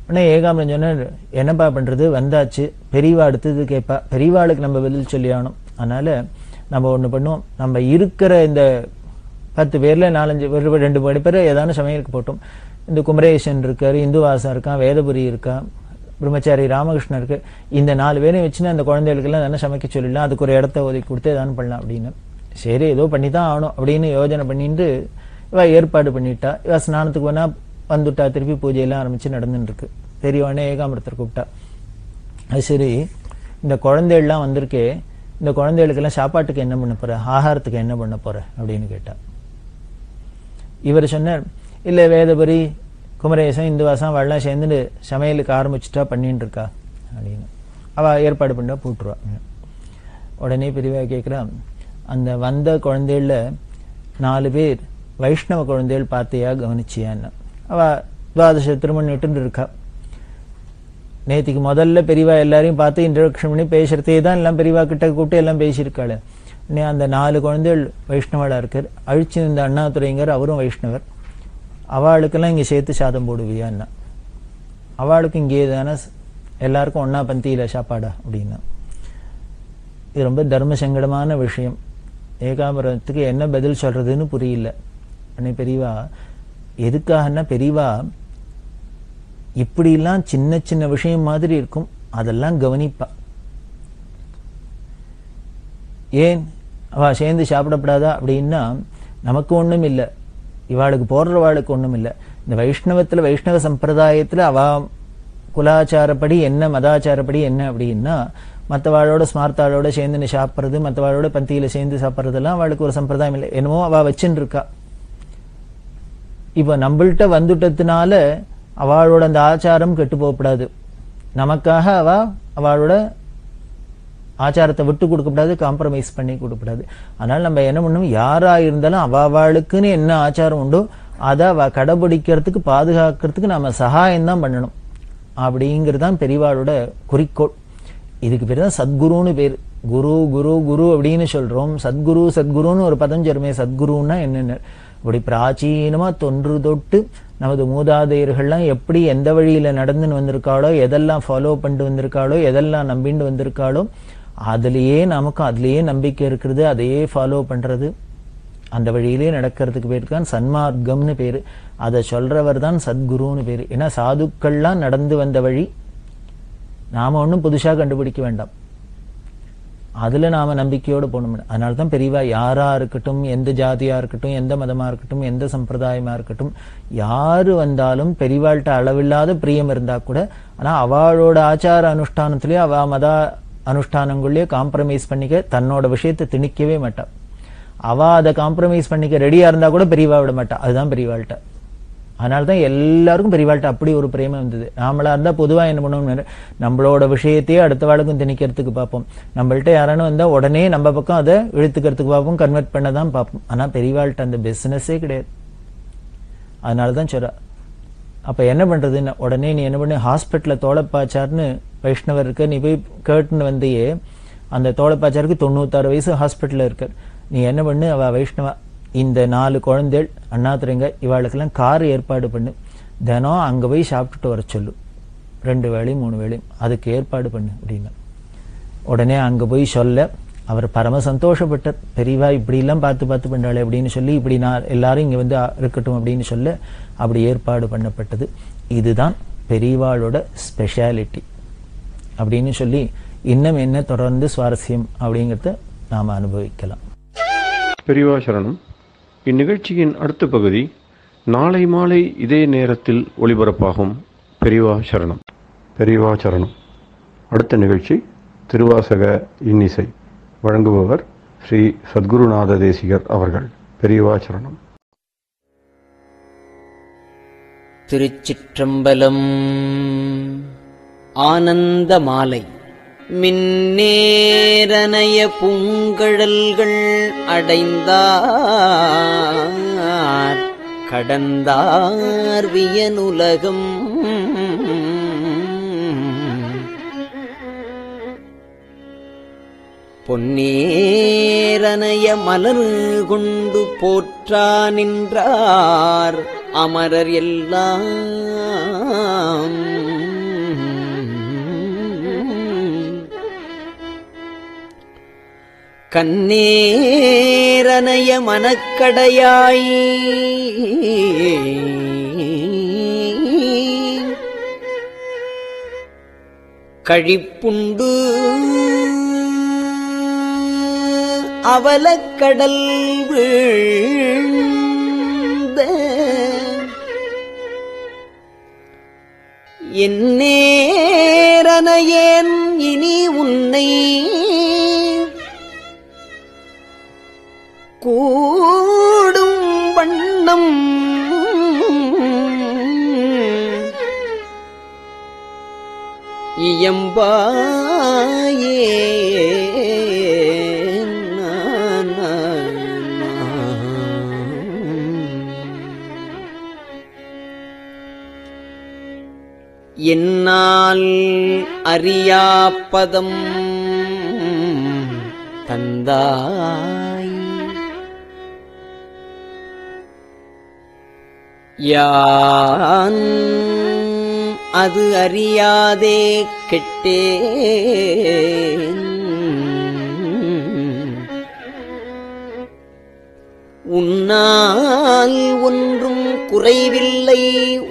உடனே ஏகாம்பரம் சொன்னார், என்னப்பா பண்றது, வந்தாச்சு, பெரியவா அடுத்தது கேட்பா, பெரியவாளுக்கு நம்ம பதில் சொல்லி ஆகணும். அதனால நம்ம ஒண்ணு பண்ணுவோம், நம்ம இருக்கிற இந்த 10 பேர்ல 4-5 பேர் 2 பேர் ஏதான சமையலுக்கு போட்டோம். இந்த குமரேசன் இருக்காரு, இந்துவாசம் இருக்கான், வேதபுரி இருக்கா, பிரம்மச்சாரி ராமகிருஷ்ணன் இருக்கு. இந்த 4 பேரையும் வச்சுன்னா அந்த குழந்தைகளுக்கெல்லாம் தானே சமைக்க சொல்லிடலாம், அதுக்கு ஒரு இடத்த ஒதுக்கி கொடுத்து ஏதானு பண்ணலாம் அப்படின்னு. சரி ஏதோ பண்ணி தான் ஆகணும் அப்படின்னு யோஜனை பண்ணிட்டு இவ ஏற்பாடு பண்ணிட்டா. இவ ஸ்நானத்துக்கு வேணா வந்துட்டா, திருப்பி பூஜையெல்லாம் ஆரம்பிச்சு நடந்துட்டு இருக்கு. பெரியவனே ஏகாமிரத்தர் கூப்பிட்டா. அது சரி, இந்த குழந்தைகள்லாம் வந்திருக்கே, இந்த குழந்தைகளுக்கெல்லாம் சாப்பாட்டுக்கு என்ன பண்ண போற, ஆகாரத்துக்கு என்ன பண்ண போற அப்படின்னு கேட்டா. இவர் சொன்னார், இல்ல வேதபுரி குமரேசன் இந்துவாசம் அவள்லாம் சேர்ந்துட்டு சமையலுக்கு ஆரம்பிச்சுட்டா பண்ணிட்டு இருக்கா அப்படின்னு. அவ ஏற்பாடு பண்ணா போட்டுருவா. உடனே பெரியவா கேட்கிறான், அந்த வந்த குழந்தைகள்ல 4 பேர் வைஷ்ணவ குழந்தைகள் பார்த்தியா கவனிச்சியான்னு. அவ துவாதச திருமணிட்டு இருக்கா. நேத்திக்கு முதல்ல பெரியவா எல்லாரையும் பார்த்து இன்ட்ரடக்ஷன் பண்ணி பேசுறதே தான் எல்லாம் பெரியவா கிட்ட கூப்பிட்டு எல்லாம் பேசியிருக்காள். அந்த 4 குழந்தைகள் வைஷ்ணவளா இருக்கார். அழிச்சு இந்த அண்ணாதுரைங்கர் அவரும் வைஷ்ணவர். அவளுக்கெல்லாம் இங்க சேர்த்து சாதம் போடுவியான்னா. அவளுக்கு இங்கே தானே எல்லாருக்கும் ஒன்னா பந்தியில சாப்பாடா அப்படின்னா. இது ரொம்ப தர்ம சங்கடமான விஷயம். ஏகாம்பரத்துக்கு என்ன பதில் சொல்றதுன்னு புரியல. அன்னை பெரியவா எதுக்காகனா, பெரியவா இப்படிலாம் சின்ன சின்ன விஷயம் மாதிரி இருக்கும், அதெல்லாம் கவனிப்பா. ஏன் அவ சேர்ந்து சாப்பிடப்படாதா அப்படின்னா, நமக்கு ஒண்ணும் இல்லை, இவாளுக்கு போடுறவாளுக்கு ஒண்ணும் இல்லை. இந்த வைஷ்ணவத்துல வைஷ்ணவ சம்பிரதாயத்துல அவ குலாச்சாரப்படி என்ன, மதாச்சாரப்படி என்ன அப்படின்னா, மற்றவாளோட ஸ்மார்த்தாளோட சேர்ந்து சாப்பிட்றது, மற்றவாளோட பந்தியில சேர்ந்து சாப்பிட்றதெல்லாம் அவளுக்கு ஒரு சம்பிரதாயம் இல்லை. என்னமோ அவ வச்சுன்னு இருக்கா. இப்ப நம்மள்கிட்ட வந்துட்டதுனால அவளோட அந்த ஆச்சாரம் கெட்டு போகக்கூடாது. நமக்காக அவளோட ஆச்சாரத்தை விட்டு கொடுக்கப்படாது, காம்ப்ரமைஸ் பண்ணி கொடுக்கப்படாது. அதனால நம்ம என்ன பண்ணணும், யாரா இருந்தாலும் அவளுக்குன்னு என்ன ஆச்சாரம் உண்டோ அதை அவ கடைபிடிக்கிறதுக்கு பாதுகாக்கிறதுக்கு நாம சகாயம் தான் பண்ணணும். அப்படிங்கிறதுதான் பெரியவாளோட குறிக்கோள். இதுக்கு பேர் தான் சத்குருன்னு பேர். குரு குரு குரு அப்படின்னு சொல்றோம். சத்குரு சத்குருன்னு ஒரு பதம் சொல்லுமே. சத்குருன்னா என்னென்ன, இப்படி பிராச்சீனமா தொன்று தொட்டு நமது மூதாதையர்கள்லாம் எப்படி எந்த வழியில நடந்துன்னு வந்திருக்காளோ, எதெல்லாம் ஃபாலோ பண்ணிட்டு வந்திருக்காளோ, எதெல்லாம் நம்பிண்டு வந்திருக்காளோ, அதுலயே நமக்கும் அதுலயே நம்பிக்கை இருக்கிறது, அதையே ஃபாலோ பண்றது, அந்த வழியிலே நடக்கிறதுக்கு பேருக்கு தான் சன்மார்க்கம்னு பேரு. அதை சொல்றவர் தான் சத்குருன்னு பேரு. ஏன்னா சாதுக்கள்லாம் நடந்து வந்த வழி, நாம ஒன்றும் புதுசா கண்டுபிடிக்க வேண்டாம், அதுல நாம நம்பிக்கையோடு போகணும். அதனால்தான் பெரியவா யாரா இருக்கட்டும், எந்த ஜாதியா இருக்கட்டும், எந்த மதமா இருக்கட்டும், எந்த சம்பிரதாயமா இருக்கட்டும், யாரு வந்தாலும் பெரியவாள்கிட்ட அளவில்லாத பிரியம் இருந்தா கூட, ஆனா அவளோட ஆச்சார அனுஷ்டானத்திலேயே அவ மத அனுஷ்டானங்கள்லயே காம்ப்ரமைஸ் பண்ணிக்க தன்னோட விஷயத்தை திணிக்கவே மாட்டா. அவ அதை காம்ப்ரமைஸ் பண்ணிக்க ரெடியா இருந்தா கூட பெரியவா விட மாட்டா. அதுதான் பெரியவாள்கிட்ட. அதனால்தான் எல்லாருக்கும் பெரியவாள்கிட்ட அப்படி ஒரு பிரேமம் இருந்தது. நாமளா இருந்தா பொதுவா என்ன பண்ணுவோம், நம்மளோட விஷயத்தையே அடுத்த வாழ்க்கும் திணிக்கிறதுக்கு பார்ப்போம். நம்மள்ட்ட யாரானு வந்தா உடனே நம்ம பக்கம் அதை இழுத்துக்கிறதுக்கு பார்ப்போம், கன்வெர்ட் பண்ணதான் பார்ப்போம். ஆனா பெரியவாள்கிட்ட அந்த பிசினஸே கிடையாது. அதனாலதான் சொல்ற. அப்ப என்ன பண்றதுன்னு, உடனே நீ என்ன பண்ணு, ஹாஸ்பிட்டல்ல தோளப்பாச்சார்னு வைஷ்ணவர் இருக்க, நீ போய் கேட்டுன்னு வந்தையே, அந்த தோளப்பாச்சாருக்கு 96 வயசு ஹாஸ்பிட்டல்ல இருக்கார். நீ என்ன பண்ணு, அவ வைஷ்ணவா, இந்த 4 குழந்தைகள் அண்ணாத்துறைங்க இவாளுக்கெல்லாம் கார் ஏற்பாடு பண்ணு, தினம் அங்க போய் சாப்பிட்டுட்டு வர சொல்லு, 2 வேளையும் 3 வேளையும் அதுக்கு ஏற்பாடு பண்ணு அப்படின்னு. உடனே அங்க போய் சொல்ல அவர் பரம சந்தோஷப்பட்டார். பெரியவா இப்படி எல்லாம் பார்த்து பண்றாளே அப்படின்னு சொல்லி, இப்படி நான் எல்லாரும் இங்க வந்து இருக்கட்டும் அப்படின்னு சொல்ல அப்படி ஏற்பாடு பண்ணப்பட்டது. இதுதான் பெரியவாளோட ஸ்பெஷாலிட்டி அப்படின்னு சொல்லி, இன்னும் என்ன தொடர்ந்து சுவாரஸ்யம் அப்படிங்கிறத நாம அனுபவிக்கலாம். பெரியவா சரணம். இந்நிகழ்ச்சியின் அடுத்த பகுதி நாளை மாலை இதே நேரத்தில் ஒளிபரப்பாகும். பெரியவா சரணம். பெரியவா சரணம். அடுத்த நிகழ்ச்சி திருவாசக இன்னிசை. வழங்குபவர் ஸ்ரீ சத்குருநாத தேசிகர் அவர்கள். பெரியவா சரணம். திருச்சிற்றம்பலம். ஆனந்த மாலை. மின்னேரனைய பூங்கழல்கள் அடைந்தார் கடந்தார் வியனுலகம். பொன்னேரனைய மலர் கொண்டு போற்றா நின்றார் அமரர் எல்லாம். கண்ணேரனைய மனக்கடையாய் கழிப்புண்டு அவலக்கடல் வீழ்ந்த என்னேரனையேன் இனி உன்னை கூடும் வண்ணம் இயம்பாயே என்னால் அறியாப்பதம் தந்தாய் யான் அது அறியாதே கெட்டேன் உன்னால் ஒன்றும் குறைவில்லை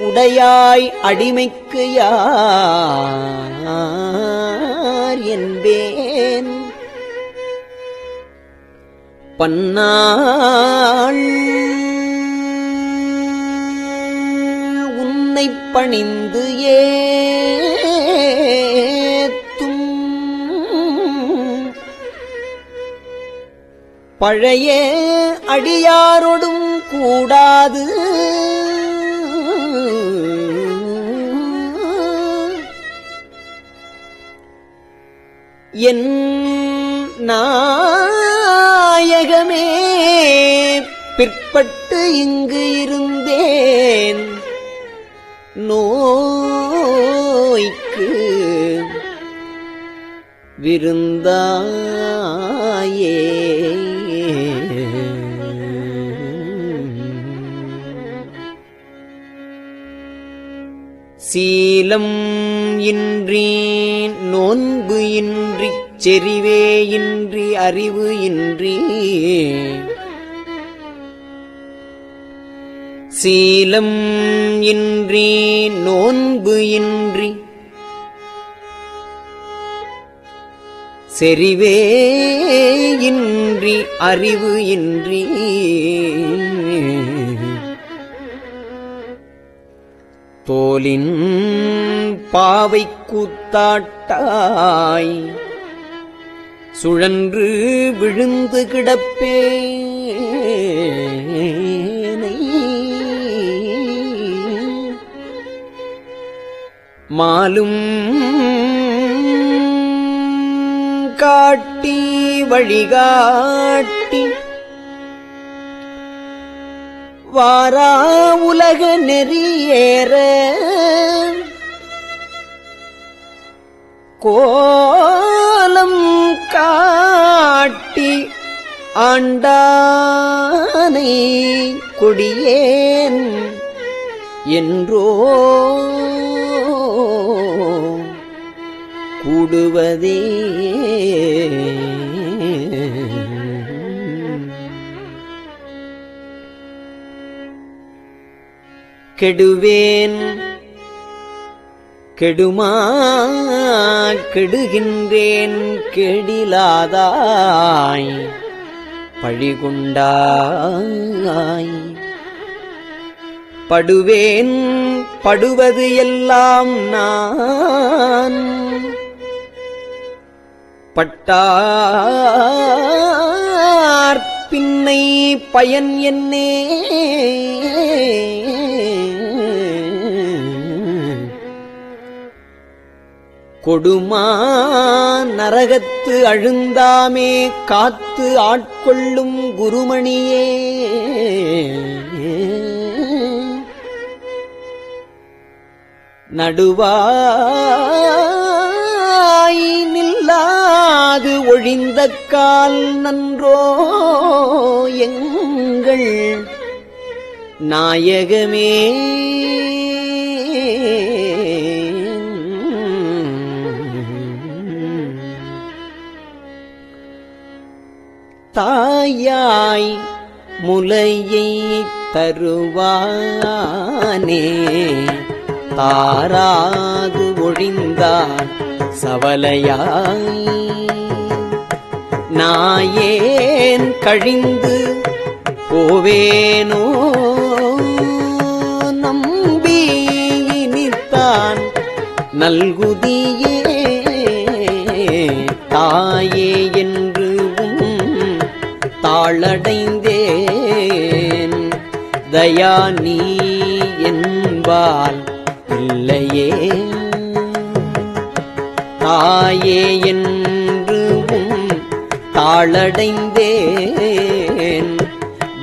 உடையாய் அடிமைக்கு யார் என்பேன் பன்னாள் உன்னை பணிந்து ஏத்தும் பழைய அடியாரோடும் கூடாது என் நாயகமே பிற்பட்டு இங்கு இருந்தேன் நோய்க்கு விருந்தாயே சீலம் இன்றி நோன்பு இன்றி செறிவே இன்றி அறிவு இன்றி சீலம் இன்றி நோன்பு இன்றி செறிவே இன்றி அறிவு இன்றி தோலின் பாவை கூத்தாட்டாய் சுழன்று விழுந்து கிடப்பேனை மாலும் காட்டி வழிகாட்டி வாரா உலக நெறியேற கோலம் காட்டி ஆண்டானை கொடியேன் என்றோ கூடுவதே கெடுவேன் கெடுமா கெடுகின்றேன் கெடிலாதாய் பழிகொண்டாய் படுவேன் படுவது எல்லாம் நான் பட்டார் பின்னை பயன் என்னே கொடுமா நரகத்து அழுந்தாமே காத்து ஆட்கொள்ளும் குருமணியே நடுவாய் நில்லாது ஒழிந்த கால் நன்றோ எங்கள் நாயகமே தாயாய் முலையை தருவானே தாராது ஒழிந்தார் சவலையாய் நாயேன் கழிந்து போவேனோ நம்பி இனித்தான் நல்குதியே தாயே என்று தாளடைந்தேன் தயா நீ என்பால் இல்லையே தாயே என்று தாளடைந்தேன்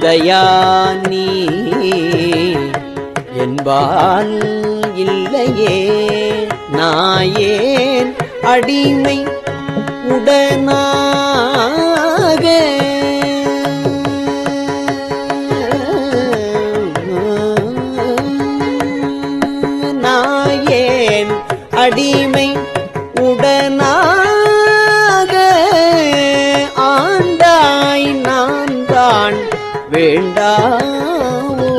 தயா நீ என்பால் இல்லையே நாயேன் அடிமை உடனாக நாயேன் அடிமை உடனாக ஆண்டாய் நான் தான் வேண்டாவோ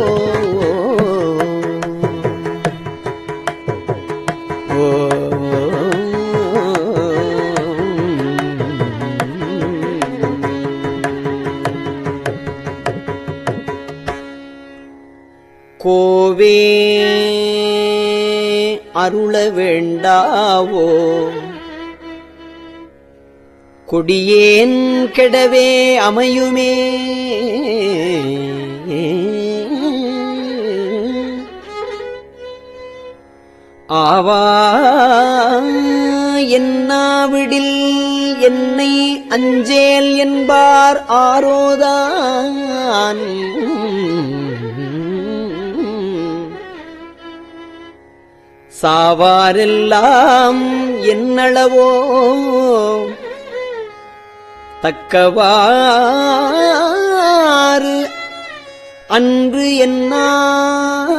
கோவே அருள வேண்டாவோ கொடியேன் கெடவே அமையுமே ஆவா என்னாவிடில் என்னை அஞ்சேல் என்பார் ஆரோதான் சாவாரெல்லாம் என்னளவோ தக்கவாறு அன்று என்னாரோ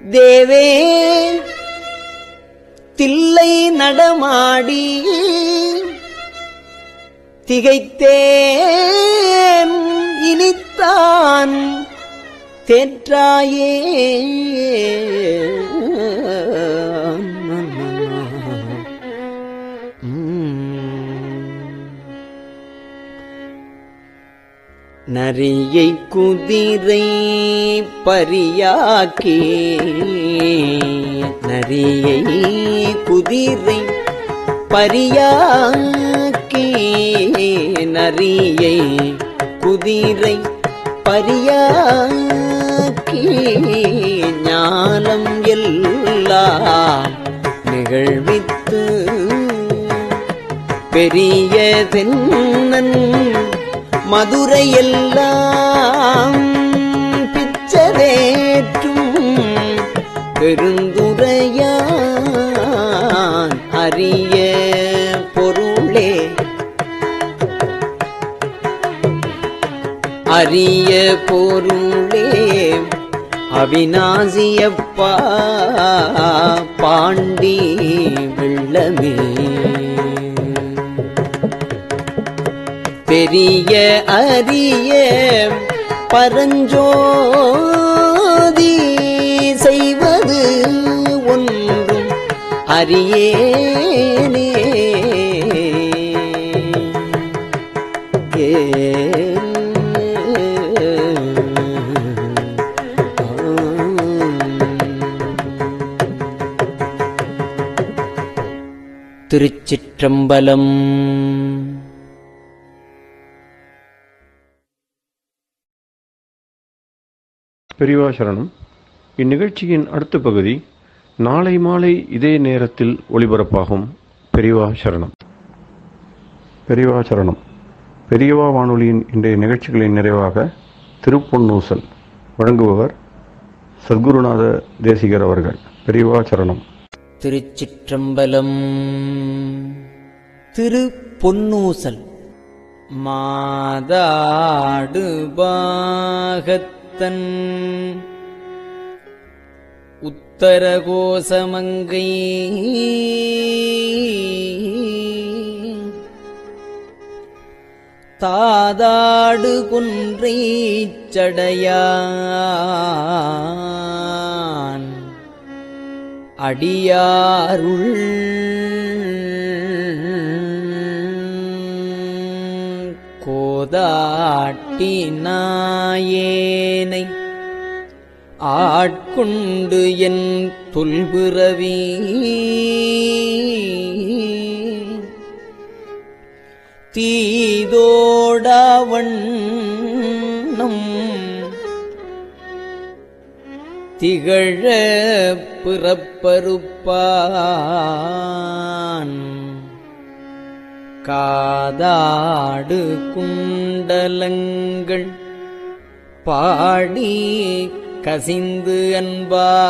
தேவே தில்லை நடமாடி திகைத்தேன் இனித்தான் தேற்றாயே நரியை குதிரை பரியாக்கி நரியை குதிரை பரியாக்கி நரியை குதிரை பரியாக்கி ஞானம் எல்லாம் நிகழ்வித்து பெரிய தென்னன் மதுரையெல்லாம் பிச்சதேற்றும் பெருந்துரையான் அரிய பொருளே அரிய பொருளே அவிநாசியப்பா பாண்டி வெள்ளமே பெரிய அரிய பரஞ்சோதி செய்வது ஒன்றும் அறியேனே திருச்சிற்றம்பலம். பெரியவா சரணம். இந்நிகழ்ச்சியின் அடுத்த பகுதி நாளை மாலை இதே நேரத்தில் ஒளிபரப்பாகும். பெரியவா சரணம். பெரியவா சரணம். பெரியவா வானொலியின் இன்றைய நிகழ்ச்சிகளின் நிறைவாக திருப்பொன்னூசல் வழங்குபவர் சத்குருநாத தேசிகர் அவர்கள். பெரியவா சரணம். திருச்சிற்றம்பலம். திருப்பொன்னூசல். மாதாடு பாகத்தன் உத்தரகோசமங்கை தாதாடு குன்றை சடையான் அடியாருள் கோதாட்டி நாயேனை ஆட்கொண்டு என் தொல்பிறவி தீதோடவண்ணம் திகழ பிறப்பறுப்பான் காதாடு குண்டலங்கள் பாடி கசிந்து அன்பான்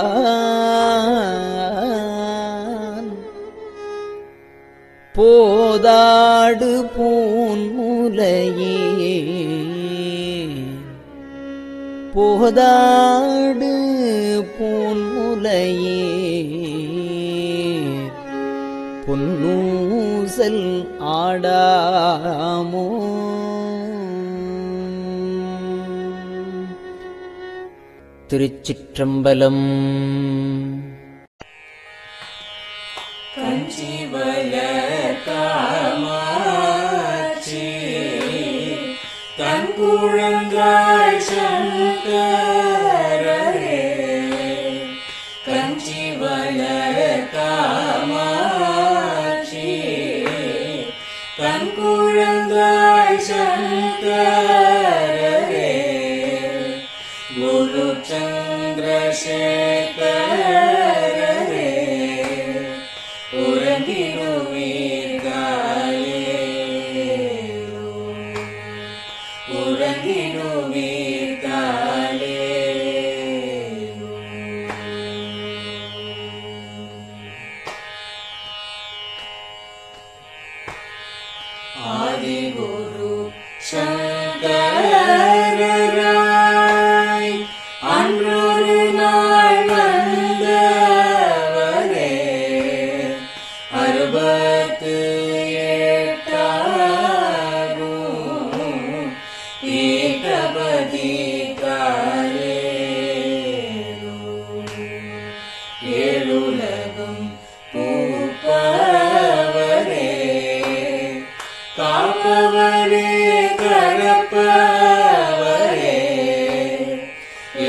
போதாடு பூன்முலையே போதாடு பூன்முலையே பொன்னூசல் ஆடாமோ திருச்சிற்றம்பலம். காமாட்சி தன் குழந்தாய் சங்கரரே கஞ்சிவல காமாட்சி தன் குழந்தாய் சங்கரரே குரு சந்திரசேகரரே ஆதிகுரு சங்கரராய் அன்றொரு நாள் வந்தவரே 68 ஏகபதி காலேரோ ஏழுலகம் பூப்பவரே காப்பவரே கரப்பவரே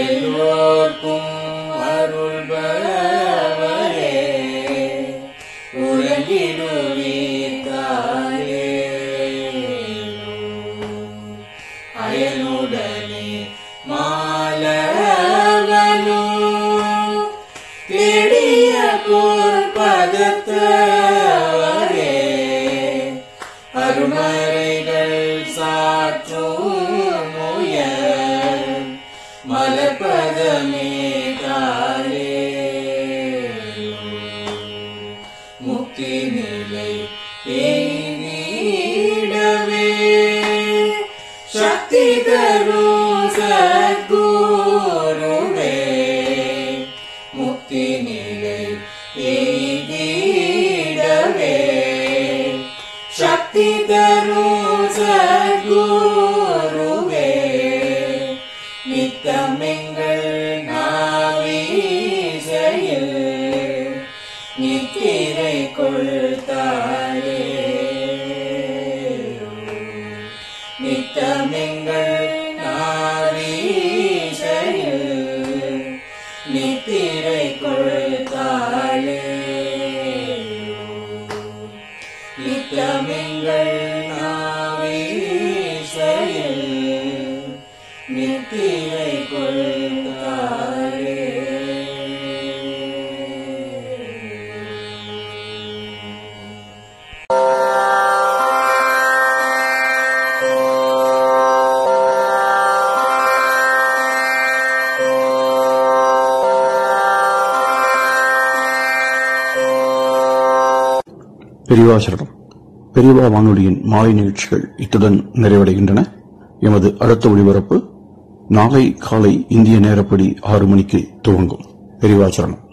எல்லோர்க்கும் அருள்பவரே உலகிடுவீர்காலே அயனுடனே மாலவனோ தேடிய பொற்பதத்தவரே அருமறைகள் சாற்றும் முயல் மலர்பதமே காலே முக்தி நிலை எய்திடவே சக்தி தரும் சத்குருவே முக்தி நிலை எய்திடவே சக்தி தரும் சத்குருவே நித்தமெங்கள் நாவீசையில் நித்திரை கொள்தாயே நித்தமெங்கள் நாவீசையில் நித்திரை கொள்தாயே நித்தமெங்கள் நாவீசையில் நித்திரை கொள்தாயே. பெரியவாசரணம். பெரியவா வானொலியின் மாலை நிகழ்ச்சிகள் இத்துடன் நிறைவடைகின்றன. எமது அடுத்த ஒளிபரப்பு நாளை காலை இந்திய நேரப்படி 6 மணிக்கு துவங்கும். பெரிவாச்சரணம்.